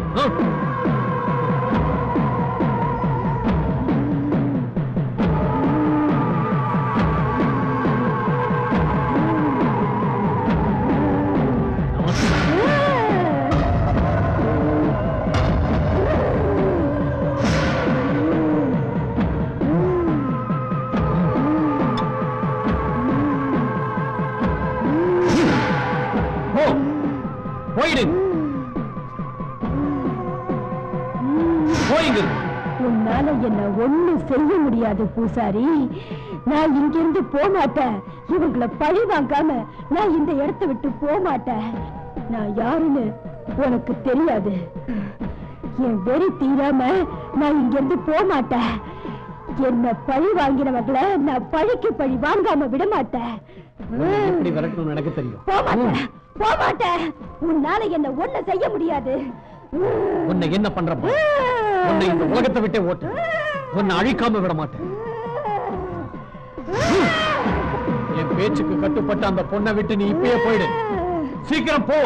உன்னால என்ன ஒண்ணு செய்ய முடியாது பூசாரி. நான் இங்கிருந்து போக மாட்டேன். இவங்களை பழி வாங்காம நான் இந்த இடத்தை விட்டு போக மாட்டேன். நான் யாருன்னு உனக்கு தெரியாது. என் வெறி தீராம நான் இங்கிருந்து போக மாட்டேன். என்ன பழி வாங்கினவங்களை நான் பழிக்கு பழி வாங்காம விட மாட்டேன். எனக்கு தெரியும். போக மாட்டேன். உன்னால என்ன ஒண்ணு செய்ய முடியாது. உன்னை என்ன பண்றப்ப உன்னை இந்த உலகத்தை விட்டே ஓட்டு. உன்னை அழிக்காம விட மாட்டேன். என் பேச்சுக்கு கட்டுப்பட்ட அந்த பொண்ணை விட்டு நீ இப்பயே போயிடு. சீக்கிரம் போ.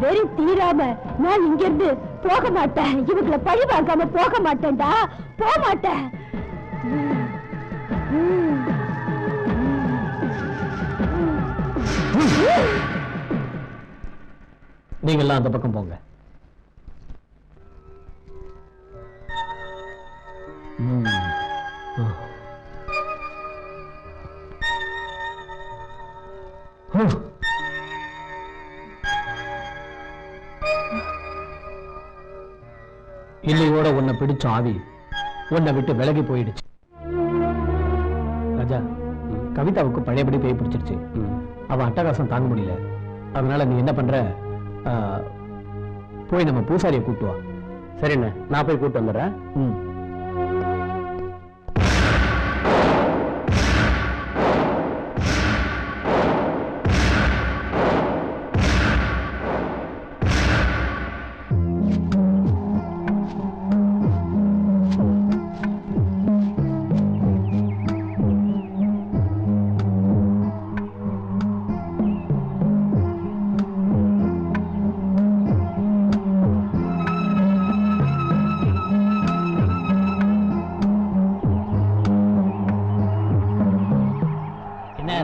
வெறி தீராம நான் இங்கிருந்து போக மாட்டேன். இவங்களை பழி வாங்காம போக மாட்டேன்டா. போக மாட்டேன். நீங்க எல்லாம் அந்த பக்கம் போங்க. இல்லையோட உன்னை பிடிச்ச ஆவி உன்னை விட்டு விலகி போயிடுச்சு. ராஜா, கவிதாவுக்கு பழையபடி பேய் பிடிச்சிருச்சு. அவ அட்டகாசம் தாங்க முடியல. அதனால நீ என்ன பண்ற, போய் நம்ம பூசாரியை கூட்டு வா. சரிண்ணே, நான் போய் கூட்டு வந்துடுறேன்.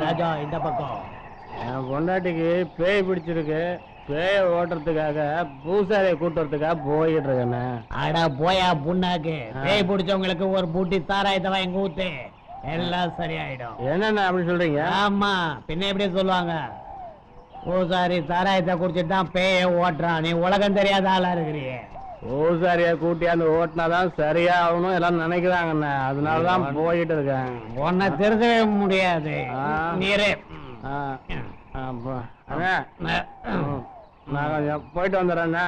ராஜா, இந்த பக்கம் என் பொண்டாட்டிக்கு பேய் பிடிச்சிருக்கு. பேய ஓட்டுறதுக்காக பூசாரியை கூட்டுறதுக்காக போயிட்டு இருக்கேன்னு. அடா போயா புண்ணாக்கு. பேய் பிடிச்சவங்களுக்கு ஒரு பூட்டி தாராயத்தை வாங்கி ஊத்து, எல்லாம் சரியாயிடும். என்னென்ன அப்படி சொல்றீங்க? ஆமா, பின்ன எப்படி சொல்லுவாங்க. பூசாரி தாராயத்தை குடிச்சிட்டு தான் பேய ஓட்டுறான். நீ உலகம் தெரியாத ஆளா இருக்கிறியே. ஓசாரியா கூட்டியாந்து ஓட்டினாதான் சரியா ஆகணும் எல்லாம் நினைக்கிறாங்கண்ணே, அதனாலதான் போயிட்டு இருக்கேன். உன்னை திருத்தவே முடியாது. நீரே நான் கொஞ்சம் போயிட்டு வந்துடுறேண்ணே.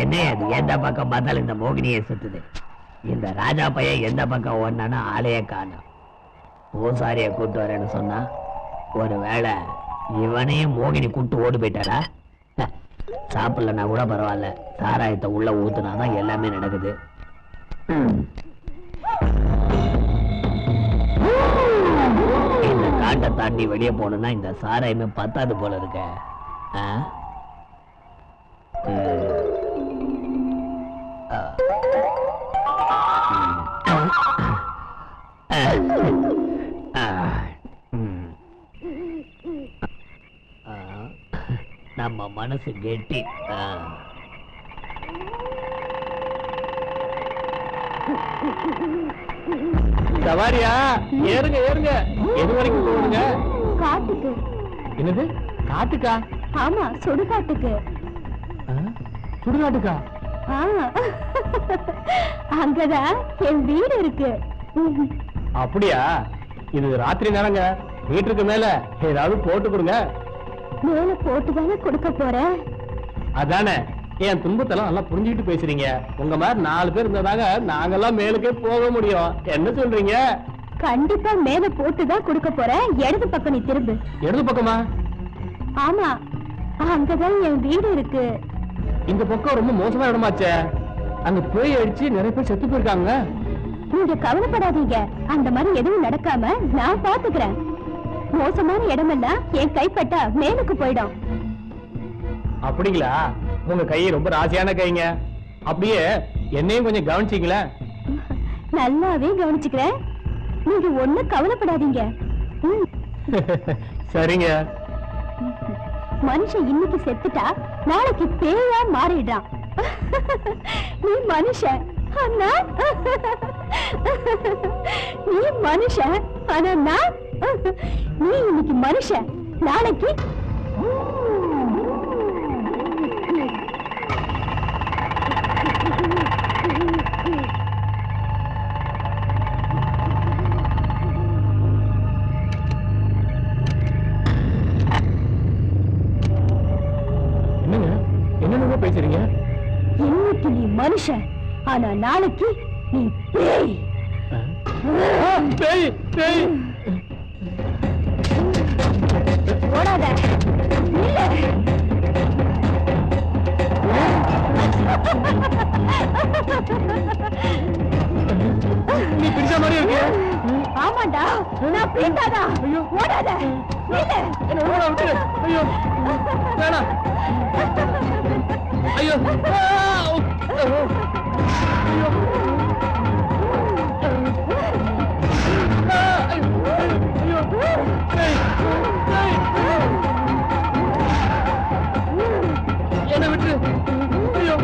என்ன அது எந்த பக்கம் பார்த்தாலும் இந்த மோகினியை சுத்துது. இந்த ராஜா பையன் எந்த பக்கம் ஓடினானா ஆளையே காணும். பூசாரிய கூட்டு வரேன்னு சொன்னா ஒருவேளை இவனையும் மோகினி கூட்டு ஓடி போயிட்டாரா? சாப்பிடலன்னா கூட பரவாயில்ல, சாராயத்தை உள்ள ஊத்துனாதான் எல்லாமே நடக்குது. இந்த காட்டை தாண்டி வெளியே போனா இந்த சாராயமே பத்தாது போல இருக்க. நம்ம மனசு கெட்டி. சவாரியா? ஏறுங்க ஏறுங்க. எது வரைக்கும் போடுங்க? காட்டுக்கு. என்னது காட்டுக்கா? ஆமா, சுடுகாட்டுக்கு. சுடுகாட்டுக்கா? அங்கதான் என் வீடு இருக்கு. அப்படியா? இது ராத்திரி நேரங்க, வீட்டுக்கு மேல ஏதாவது போட்டு கொடுங்க. மேல போட்டுதானே கொடுக்க போறேன். அதானே, என் துன்பத்தெல்லாம் நல்லா புரிஞ்சுக்கிட்டு பேசுறீங்க. உங்க மாதிரி 4 பேர் இருந்ததாக நாங்கெல்லாம் மேலுக்கே போக முடியும். என்ன சொல்றீங்க? கண்டிப்பா மேல போட்டுதான் கொடுக்க போறேன். இடது பக்கம் நீ திரும்பு. இடது பக்கமா? ஆமா, அங்கதான் என் வீடு இருக்கு. இந்த பக்கம் ரொம்ப மோசமான இடமாச்சே. அங்க போய் அடிச்சு நிறைய பேர் செத்து போயிருக்காங்க. நீங்க கவலைப்படாதீங்க, அந்த மாதிரி எதுவும் நடக்காம நான் பாத்துக்கிறேன். மோசமான இடமெல்லாம் என் கைப்பட்டா மேலுக்கு போயிடும். அப்படிங்களா? உங்க கை ரொம்ப ராசியான கைங்க. அப்படியே என்னையும் கொஞ்சம் கவனிச்சிங்களா? நல்லாவே கவனிச்சுக்கிறேன். நீங்க ஒண்ணு கவலைப்படாதீங்க. சரிங்க. மனுஷன் இன்னைக்கு செத்துட்டா நாளைக்கு பேயா மாறிடுறான். நீ மனுஷன் ஆனா நீ மனுஷன் ஆனா நான் நீ இன்னைக்கு மனுஷன், நாளைக்கு என்னங்க என்னென்ன பேசுறீங்க? இன்னைக்கு நீ மனுஷன் ஆனா நாளைக்கு நீ பேய். பேய் பேய். ஓடாத, இல்ல. நீ பிடிச்ச மாதிரி இருக்கு. ஆமாண்டா, நான் பிடிக்காதா. ஓடாத, இல்ல. என்ன ஓட விட்டு. ஐயோ வேணாம். ஐயோ ஐயோ. என்ன விட்டு. ஐயோ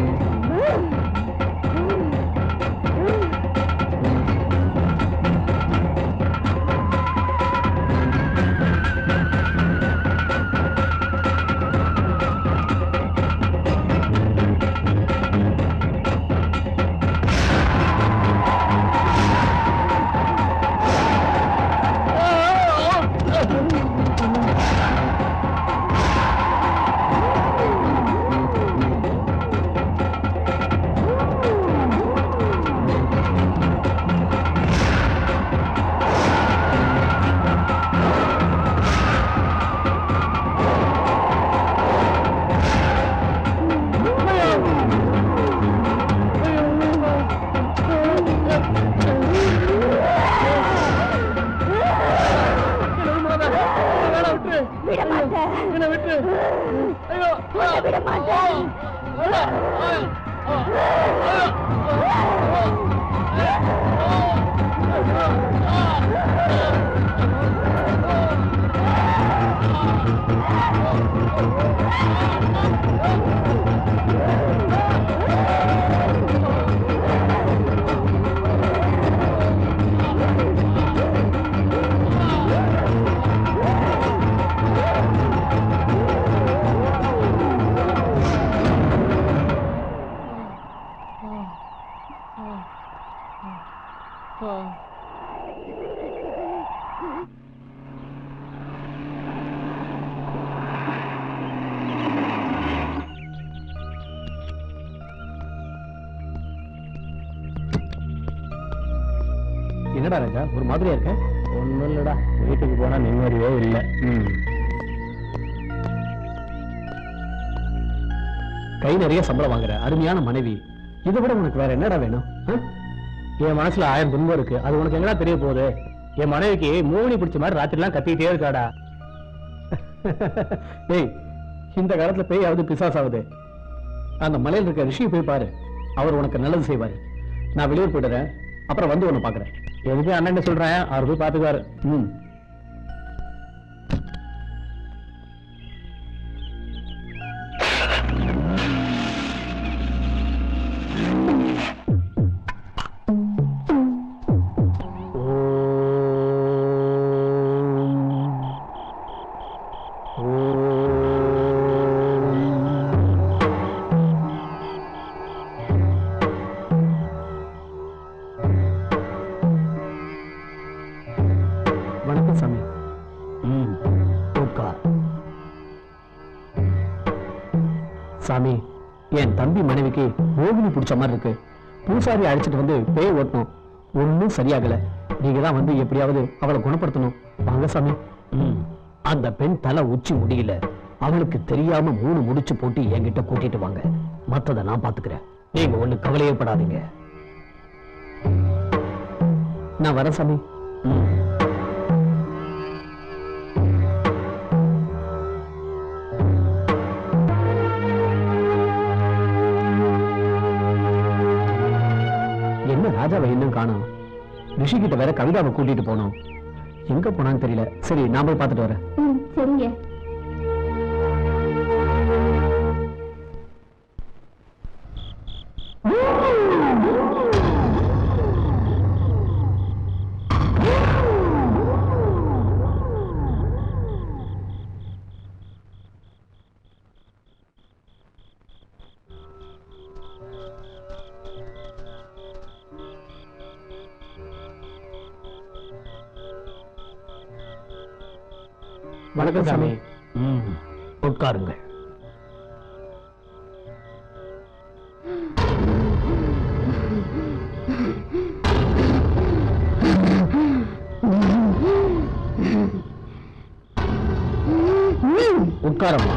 விட மாட்டேன். என்னடா ராஜா ஒரு மாதிரியா இருக்க? ஒண்ணும் இல்லடா, வீட்டுக்கு போனா நிம்மதியே இல்லை. கை நிறைய சம்பளம் வாங்குற அருமையான மனைவி, இதை விட உனக்கு வேற என்னடா வேணும்? என் மனசுல 1000 துன்பம் இருக்கு, அது உனக்கு என்னடா தெரிய போகுது? என் மனைவிக்கு மோகினி பிடிச்ச மாதிரி ராத்திரி எல்லாம் கத்திக்கிட்டே இருக்காடா. டேய், இந்த காலத்துல பேயாவது பிசாசாவது. அந்த மலையில் இருக்க ரிஷியை போய் பாரு, அவர் உனக்கு நல்லது செய்வாரு. நான் வெளியூர் போயிடுறேன், அப்புறம் வந்து உன்னை பாக்குறேன். எதுக்கு அண்ணன் சொல்றேன், அவர் போய் பாத்துக்காரு. வணக்கம் சாமி. சாமி, என் தம்பி மனைவிக்கு மோகினி பிடிச்ச மாதிரி இருக்கு. பூசாரி அழைச்சிட்டு வந்து பேய் ஓட்டணும், ஒன்னும் சரியாகல. நீங்க தான் வந்து எப்படியாவது அவளை குணப்படுத்தணும். வாங்க சாமி. அந்த பெண் தலை உச்சி முடியல, அவளுக்கு தெரியாம 3 முடிச்சு போட்டு என்கிட்ட கூட்டிட்டு வாங்க. மத்ததை நான் பாத்துக்கிறேன், நீங்க ஒண்ணு கவலையே படாதீங்க. நான் வரேன் சாமி. என்ன ராஜாவை இன்னும் காணோம்? ரிஷிகிட்ட வேற கவிதாவை கூட்டிட்டு போனோம், எங்க போனான்னு தெரியல. சரி, நான் போய் பார்த்துட்டு வரேன். சரிங்க. வணக்கம் சாமி. உட்காருங்கள். உட்காரம்மா.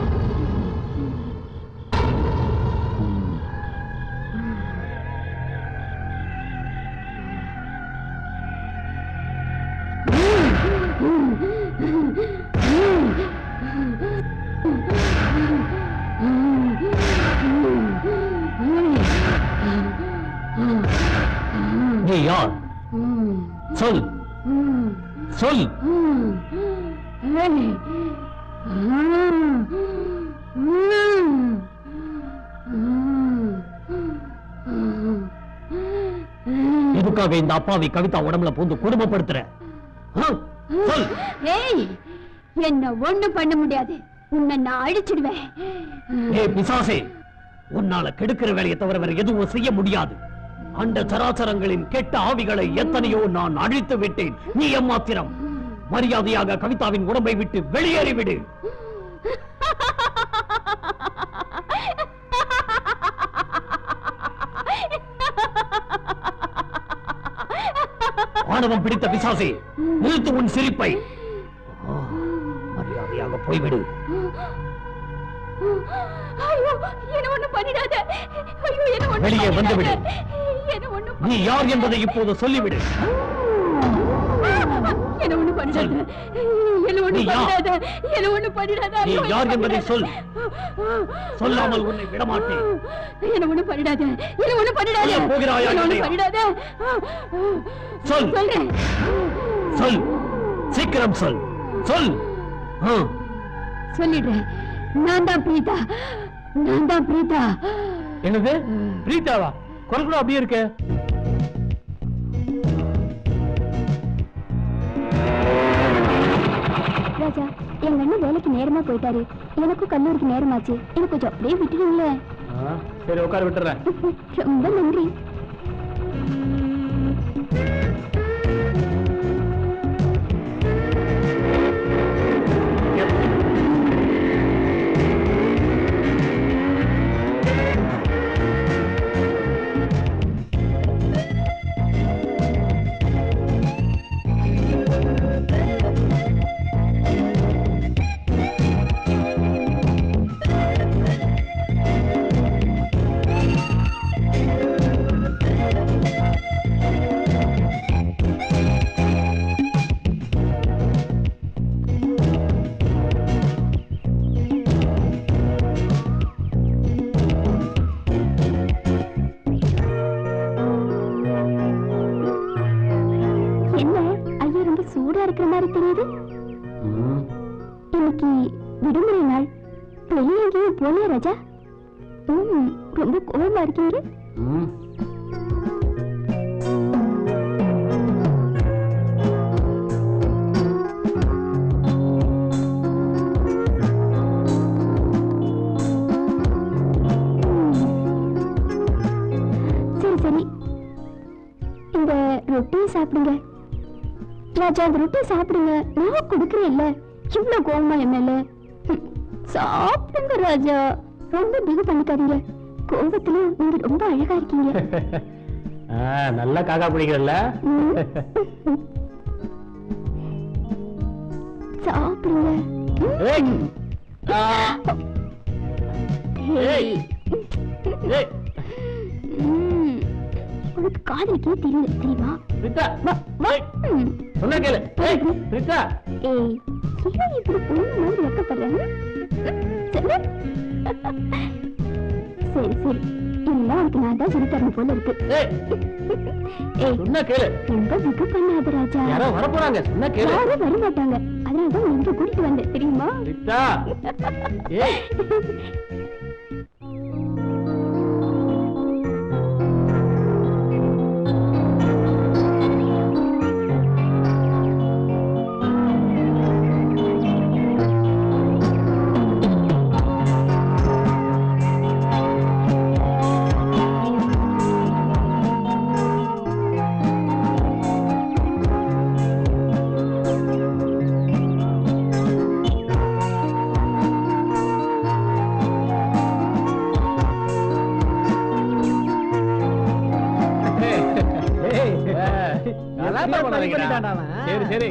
நீ யார்? சொல் சொல். எதுக்காக இந்த அப்பாவி கவிதா உடம்புல பூந்து குடும்பப்படுத்துற? சொல். ஏய், என்ன ஒண்ணு பண்ண முடியாது, உன்னை நான் அழிச்சிடுவேன். ஏய் பிசாசே, உன்னால கெடுக்கிற வேலையை தவிர வேற எதுவும் செய்ய முடியாது. அண்ட சராசரங்களின் கெட்ட ஆவிகளை எத்தனையோ நான் அழித்து விட்டேன். நீ எம்மாத்திரம். மரியாதையாக கவிதாவின் உடம்பை விட்டு வெளியேறிவிடு. ஆணவம் பிடித்த பிசாசே, நிறுத்து உன் சிரிப்பை. மரியாதையாக போய்விடு. வெளியே வந்துவிடு. நீ யார் என்பதை இப்போது சொல்லிவிடு. நீ யார் என்பதை சொல். சொல்லாமல் உன்னை விடமாட்டேன். போகிறாயா? சொல் சொல், சீக்கிரம் சொல். சொல். சொல்லிடுறேன். நான் தான் பிரீதா. நான் தான் பிரீதா. என்னது பிரீதாவா? குரல் கூட அப்படியே இருக்க. ராஜா, எங்க அண்ணன் வேலைக்கு நேரமா போயிட்டாரு, எனக்கும் கல்லூரிக்கு நேரமாச்சு. எனக்கு கொஞ்சம் அப்படியே விட்டுருங்களே. சரி, உட்கார விட்டுறேன். ரொம்ப நன்றி. மாதிரி தெரியுது? இன்னைக்கு விடுமுறை நாள், வெளியே எங்கேயும் போலியா ராஜா? ரொம்ப கோபமா இருக்கீங்க. சரி சரி, இந்த ரொட்டியை சாப்பிடுங்க ராஜா. அந்த ரொட்டியை சாப்பிடுங்க, நான் கொடுக்குறேன் இல்ல. இவ்வளவு கோவமா என் மேல? சாப்பிடுங்க ராஜா, ரொம்ப பிகு பண்ணிக்காதீங்க. கோபத்துல நீங்க ரொம்ப அழகா இருக்கீங்க. நல்லா காக்கா பிடிக்கிறல்ல. சாப்பிடுங்க. உனக்கு காதலிக்கே தெரியல தெரியுமா? சொன்ன கேளு. ஏய், இப்படி பொண்ணு மாதிரி வெக்கப்படுறாங்க. சரி சரி, எல்லாம் உனக்கு நான் தான் சொல்லி தரணும் போல இருக்கு. சொன்ன கேளு. ரொம்ப பிகு பண்ணாத ராஜா. யாரோ வர போறாங்க, சொன்ன கேளு. யாரும் வர மாட்டாங்க, அதனாலதான் இங்க கூட்டிட்டு வந்தேன் தெரியுமா? சரி சரி,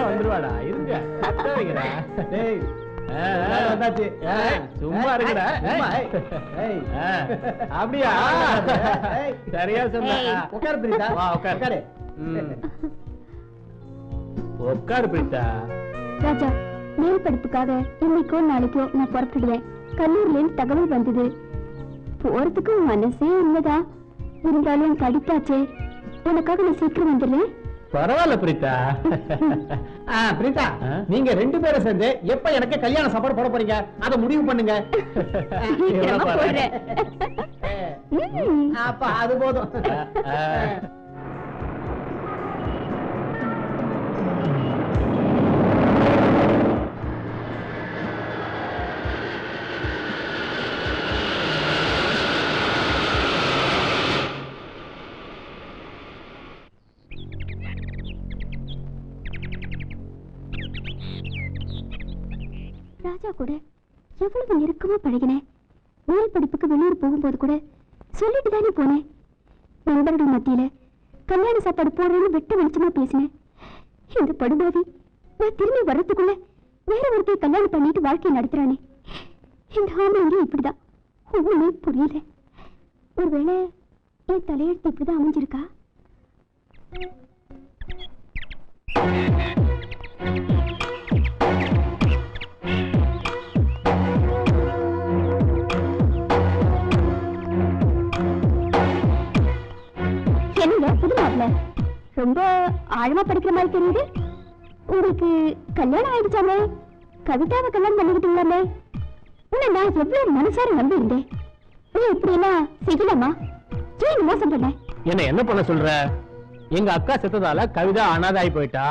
வந்துருவாடா. இருங்க, சும்மா இருக்கடா. அப்படியா? சரியா சொன்ன. உட்காரு பிரீதா. உட்காரு உட்காரு பிரீதா. ராஜா, மேல் படிப்புக்காக இன்னைக்கோ நாளைக்கோ நான் புறப்படுவேன். கல்லூரில இருந்து தகவல் வந்தது. போறதுக்கு மனசே இல்லதா, இருந்தாலும் படிப்பாச்சே, உனக்காக நான் சீக்கிரம் வந்துடுறேன். பரவாயில்ல பிரீதா. பிரீதா, நீங்க 2 பேரும் சேர்ந்து எப்ப எனக்கு கல்யாண சாப்பாடு போட போறீங்க அதை முடிவு பண்ணுங்க. அப்ப அது போதும். ராஜா கூட எவ்வளவு நெருக்கமா பழகினேன். மேல் படிப்புக்கு வெளியூர் போகும்போது கூட சொல்லிட்டு தானே போனேன். நண்பர்கள் மத்தியில கல்யாண சாப்பாடு போடுறேன்னு வெட்ட வெளிச்சமா பேசினேன். இந்த படுபாவி நான் திரும்பி வர்றதுக்குள்ள வேற ஒருத்தையை கல்யாணம் பண்ணிட்டு வாழ்க்கையை நடத்துறானே. இந்த ஆம்பளைங்க இப்படிதான், ஒண்ணுமே புரியல. ஒருவேளை என் தலையெழுத்து இப்படிதான் அமைஞ்சிருக்கா? என்னங்க புது மாப்பிள்ள, ரொம்ப ஆழமா படிக்கிற மாதிரி தெரியுது. உங்களுக்கு கல்யாணம் ஆயிடுச்சாமே, கவிதாவை கல்யாணம் பண்ணிக்கிட்டீங்களாமே. உன்னை நான் எவ்வளவு மனசார நம்பி இருந்தேன். நீ இப்படி எல்லாம் செய்யலாமா? ஏன் மோசம் பண்ண? என்ன பண்ண சொல்ற? எங்க அக்கா செத்ததால கவிதா அனாதாயி போயிட்டா.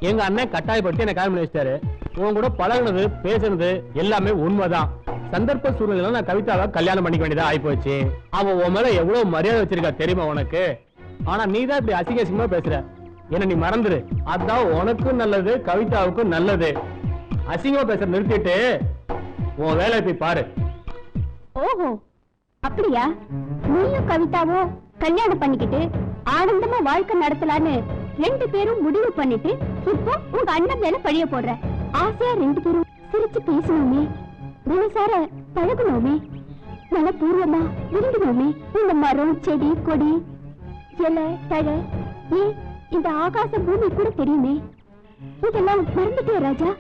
எங்க அண்ணன் கட்டாயப்படுத்தி என்ன கல்யாணம் பண்ணி வச்சிட்டாரு. உன் கூட பழகுனது பேசுனது எல்லாமே உண்மைதான். சந்தர்ப்ப சூழ்நிலை நான் கவிதாவை கல்யாணம் பண்ணிக்க வேண்டியதா ஆயி போச்சு. அவ உன் மேல எவ்வளவு மரியாதை வச்சிருக்கா தெரியுமா உனக்கு? ஆனா நீதான் இப்படி அசிங்க அசிங்கமா பேசுற. என்ன நீ மறந்துரு, அதான் உனக்கும் நல்லது, கவிதாவுக்கும் நல்லது. அசிங்கமா பேசுற நிறுத்திட்டு உன் வேலையை போய் பாரு. ஓஹோ, அப்படியா? நீயும் கவிதாவும் கல்யாணம் பண்ணிக்கிட்டு ஆனந்தமா வாழ்க்கை நடத்தலான்னு 2 பேரும் முடிவு பண்ணிட்டு இப்போ உங்க அண்ணன் மேல பழிய போடுற. ஆசையா 2 பேரும் சிரிச்சு பேசணுமே, மனசார பழகணுமே, மனப்பூர்வமா விரும்பணுமே. இந்த மரம் செடி கொடி இலை தழை, ஏன் இந்த ஆகாச பூமி கூட தெரியுமே. இதெல்லாம் மறந்துட்டே ராஜா?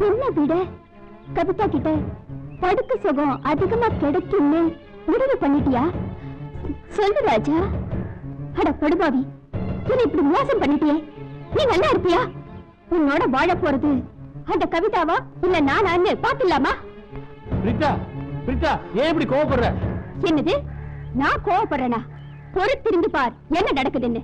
என்ன விட கவிதா கிட்ட படுக்க சுகம் அதிகமா கிடைக்கும்னு முடிவு பண்ணிட்டியா? சொல்லு ராஜா. அட படுபாவி, என்ன இப்படி மோசம் பண்ணிட்டியே? நீ நல்லா இருப்பியா? உன்னோட வாழ போறது அந்த கவிதாவா இல்ல நானான்னு பாத்துலாமா? பிரிட்டா, பிரிட்டா, ஏன் இப்படி கோவப்படுற? என்னது? நான் கோவப்படுறேனா? பொறுத்திருந்து பார் என்ன நடக்குதுன்னு.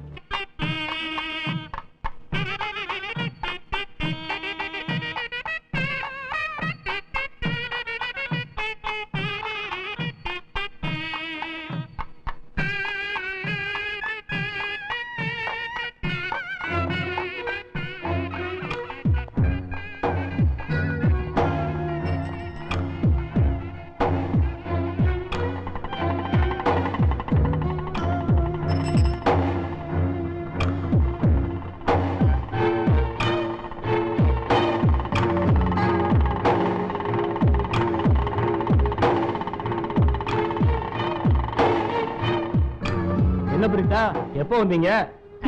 என்ன பிரிட்டா, எப்போ வந்தீங்க?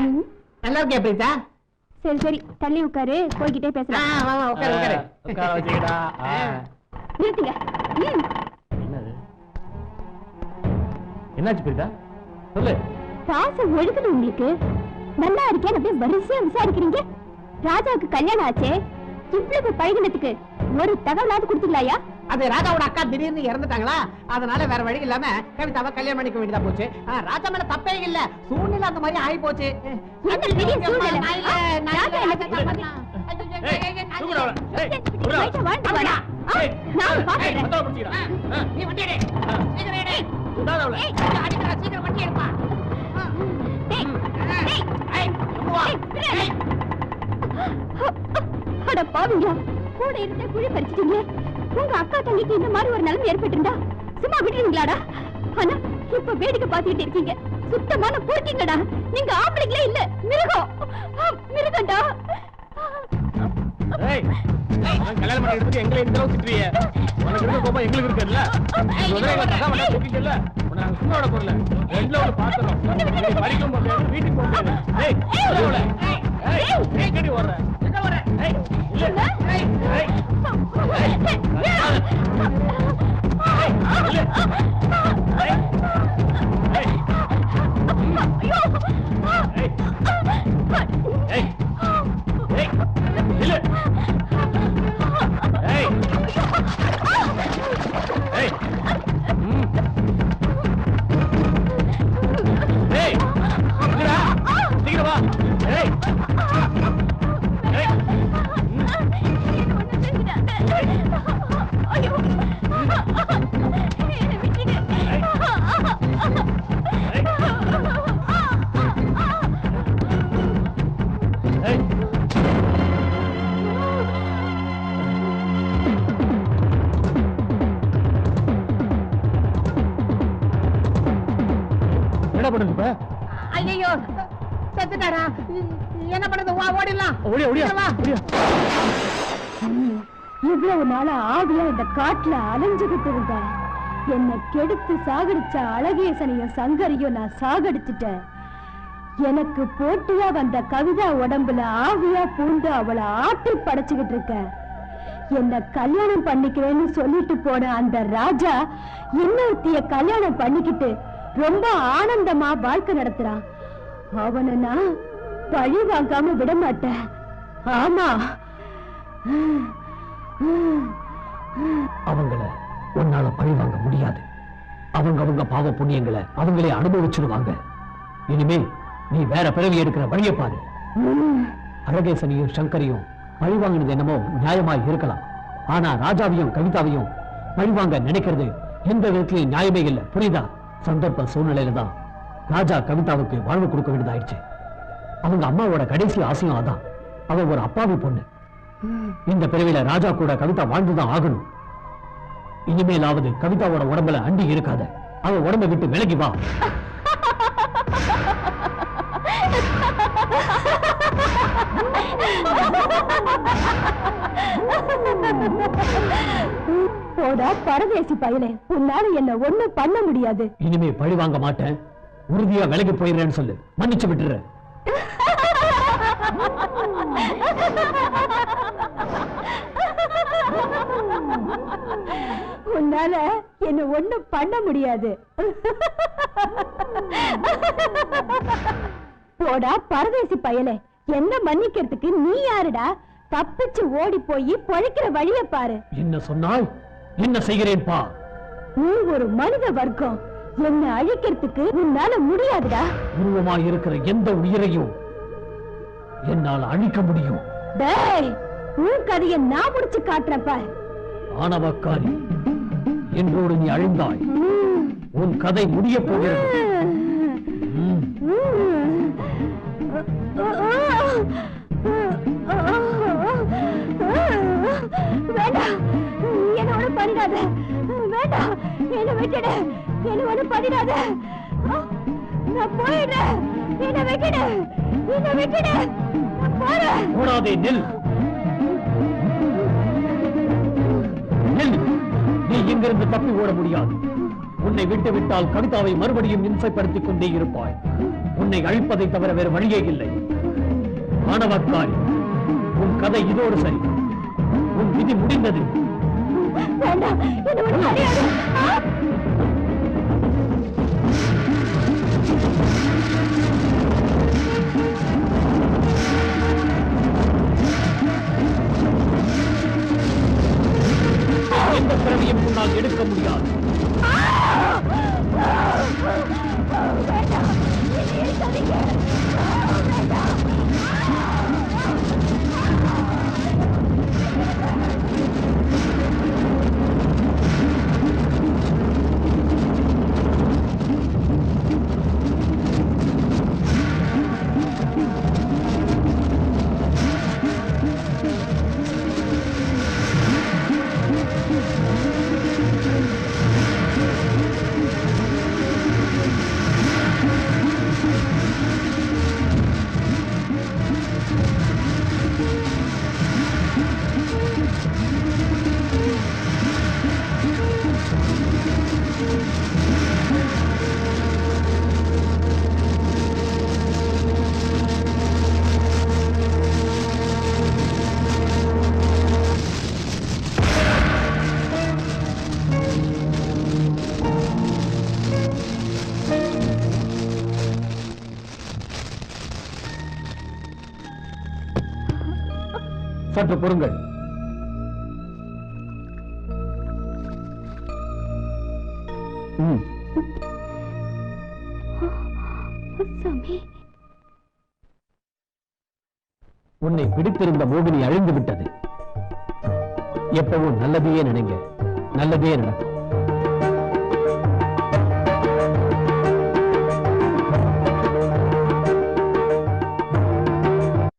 ம், நல்லா இருக்கே பிரீதா. சரி சரி தள்ளி உட்காரு, போய்கிட்டே பேசலாம். வா வா உட்காரு உட்காரு. உட்கார வச்சுக்கிட்டா. நிறுத்துங்க. ம். என்னது? என்னாச்சு பிரிட்டா, சொல்லு. பாசம் ஒழுகுது உங்களுக்கு. நல்லா இருக்கேன் அப்படியே வரிசையா விசாரிக்கிறீங்க. ராஜாவுக்கு கல்யாணம் ஆச்சே, இவ்வளவு பழகினத்துக்கு ஒரு தகவலாவது கொடுத்தீங்களாயா? அது ராஜாவோட அக்கா திடீர்னு இறந்துட்டாங்களா, அதனால வேற வழி இல்லாம கவிதாவை கல்யாணம் பண்ணிக்க வேண்டியதா போச்சு. ராஜா மேல தப்பே இல்ல, சூழ்நிலை அந்த மாதிரி ஆகி போச்சு. என்ன பெரிய சூழ்நிலை? ராஜா என்ன போயிட்டு வாழ்ந்து வாடா. நான் பாத்துறேன். நீ வண்டி எடு. சீக்கிரம் எடு. ஏய், அடிக்கடா, சீக்கிரம் வண்டி எடுப்பா. டேய், டேய், ஏய், வா. ஏய். அட பாவிங்களா, கூட இருந்த குழி பறிச்சிட்டீங்க. உங்க அக்கா தங்கிக்கு இந்த மாதிரி ஒரு நிலைமை ஏற்பட்டிருந்தா சும்மா விட்டுருவீங்களாடா? ஆனா இப்ப வேடிக்கை பார்த்துக்கிட்டு இருக்கீங்க. சுத்தமான போட்டீங்கடா. நீங்க ஆம்பளைங்களே இல்ல, மிருகம். மிருகம்டா. ஏய், நான் கல்யாணம் பண்ணி எடுத்துட்டு எங்களை இந்த அளவுக்கு திட்டுறியே? உனக்கு இருக்க கோபம் எங்களுக்கு இருக்குல்ல? முதல்ல எங்க தகா வந்தா திட்டிட்டல. உன்னை நாங்க சும்மா விட போறல. ரெண்டுல ஒரு பாத்திரம். நீ படிக்கும் போது வீட்டுக்கு போக முடியாது. ஏய், சொல்லல. ஏய், ஏய் கடி ஓடுற. எங்க ஓடுற? ஏய், இல்ல. ஏய், ஏய். என்ன பண்ணுது இப்ப? ஐயோ, செத்துட்டாரா? என்ன பண்ணுது? வா, ஓடிடலாம். ஓடியா, ஓடியா, வா. ஓடியா. இவ்வளவு நாளா ஆவியா இந்த காட்டுல அலைஞ்சுகிட்டு இருந்தேன். என்னை கெடுத்து சாகடிச்ச அழகேசனையும் சங்கரையும் நான் சாகடிச்சிட்டேன். எனக்கு போட்டியா வந்த கவிதா உடம்புல ஆவியா பூந்து அவளை ஆட்டி படைச்சுக்கிட்டு இருக்கேன். என்ன கல்யாணம் பண்ணிக்கிறேன்னு சொல்லிட்டு போன அந்த ராஜா இன்னொருத்திய கல்யாணம் பண்ணிக்கிட்டு ரொம்ப ஆனந்தமா வாழ்க்கை நடத்துறான். அவனை நான் பழி வாங்காம விட மாட்டேன். ஆமா, அவங்கள உன்னால பழி வாங்க முடியாது. அவங்க பாவ புண்ணியங்களை அவங்களே அனுபவிச்சிருவாங்க. இனிமே நீ வேற பிறவி எடுக்கிற வழியை பாரு. அழகேசனையும் சங்கரையும் பழி வாங்கினது என்னமோ நியாயமாய் இருக்கலாம். ஆனா ராஜாவையும் கவிதாவையும் பழி வாங்க நினைக்கிறது எந்த விதத்திலையும் நியாயமே இல்லை. புரியுதா? சந்தர்ப்ப சூழ்நிலையில தான் ராஜா கவிதாவுக்கு வாழ்வு கொடுக்க வேண்டியதாயிடுச்சு. அவங்க அம்மாவோட கடைசி ஆசையும் அதான். அவ ஒரு அப்பாவி பொண்ணு. இந்த பிறவில ராஜா கூட கவிதா வாழ்ந்துதான் ஆகணும். இனிமேலாவது கவிதாவோட உடம்புல அண்டி இருக்காத. அவ உடம்பை விட்டு விலகி வா. போடா பரதேசி பயலே, உன்னால என்ன ஒண்ணும் பண்ண முடியாது. இனிமே பழி வாங்க மாட்டேன். உறுதியா விலகி போயிடுறேன்னு சொல்லு. மன்னிச்சு விட்டுற. உன்னால என்ன ஒண்ணும் பண்ண முடியாது. போடா பரதேசி பயலே, என்ன மன்னிக்கிறதுக்கு நீ யாருடா? தப்பிச்சு ஓடி போய் பொழைக்கிற வழிய பாரு. என்ன சொன்னால் என்ன செய்கிறேன் பா. நீ ஒரு மனித வர்க்கம், என்ன அழிக்கிறதுக்கு உன்னால முடியாதுடா. உருவமாய் இருக்கிற எந்த உயிரையும் என்னால் அழிக்க முடியும். டேய், உன் கதையை நான் முடிச்சு காட்டுறேன் பாரு. ஆணவக்காரி, என்றோடு நீ அழிந்தாய். உன் கதை முடிய போகிறது. வேண்டாம், என்ன ஒண்ணு பண்ணிடாத. வேண்டாம், என்ன விட்டுடு, என்ன ஒண்ணு பண்ணிடாத. நான் போயிடுறேன், என்ன விட்டுடு, என்ன விட்டுடு, நான் போறேன். ஓடாதே, நில் நில். நீ இங்கிருந்து தப்பி ஓட முடியாது. உன்னை விட்டு விட்டால் கவிதாவை மறுபடியும் இம்சைப்படுத்திக் கொண்டே இருப்பாய். உன்னை அழிப்பதை தவிர வேறு வழியே இல்லை. ஆணவக்காரி, உன் கதை இதோடு சரி. உன் விதி முடிந்தது. வேண்டாம், என்ன ஒண்ணு பண்ணிடாத. எந்த பிறவியும் உன்னால் எடுக்க முடியாது. வேண்டாம், என்னை இழுக்காதீங்க. வேண்டாம். சற்று பொறுங்கள். சாமி, உன்னை பிடித்திருந்த மோகினி அழிந்து விட்டது. எப்பவும் நல்லதையே நினைங்க, நல்லதே நடக்கும்.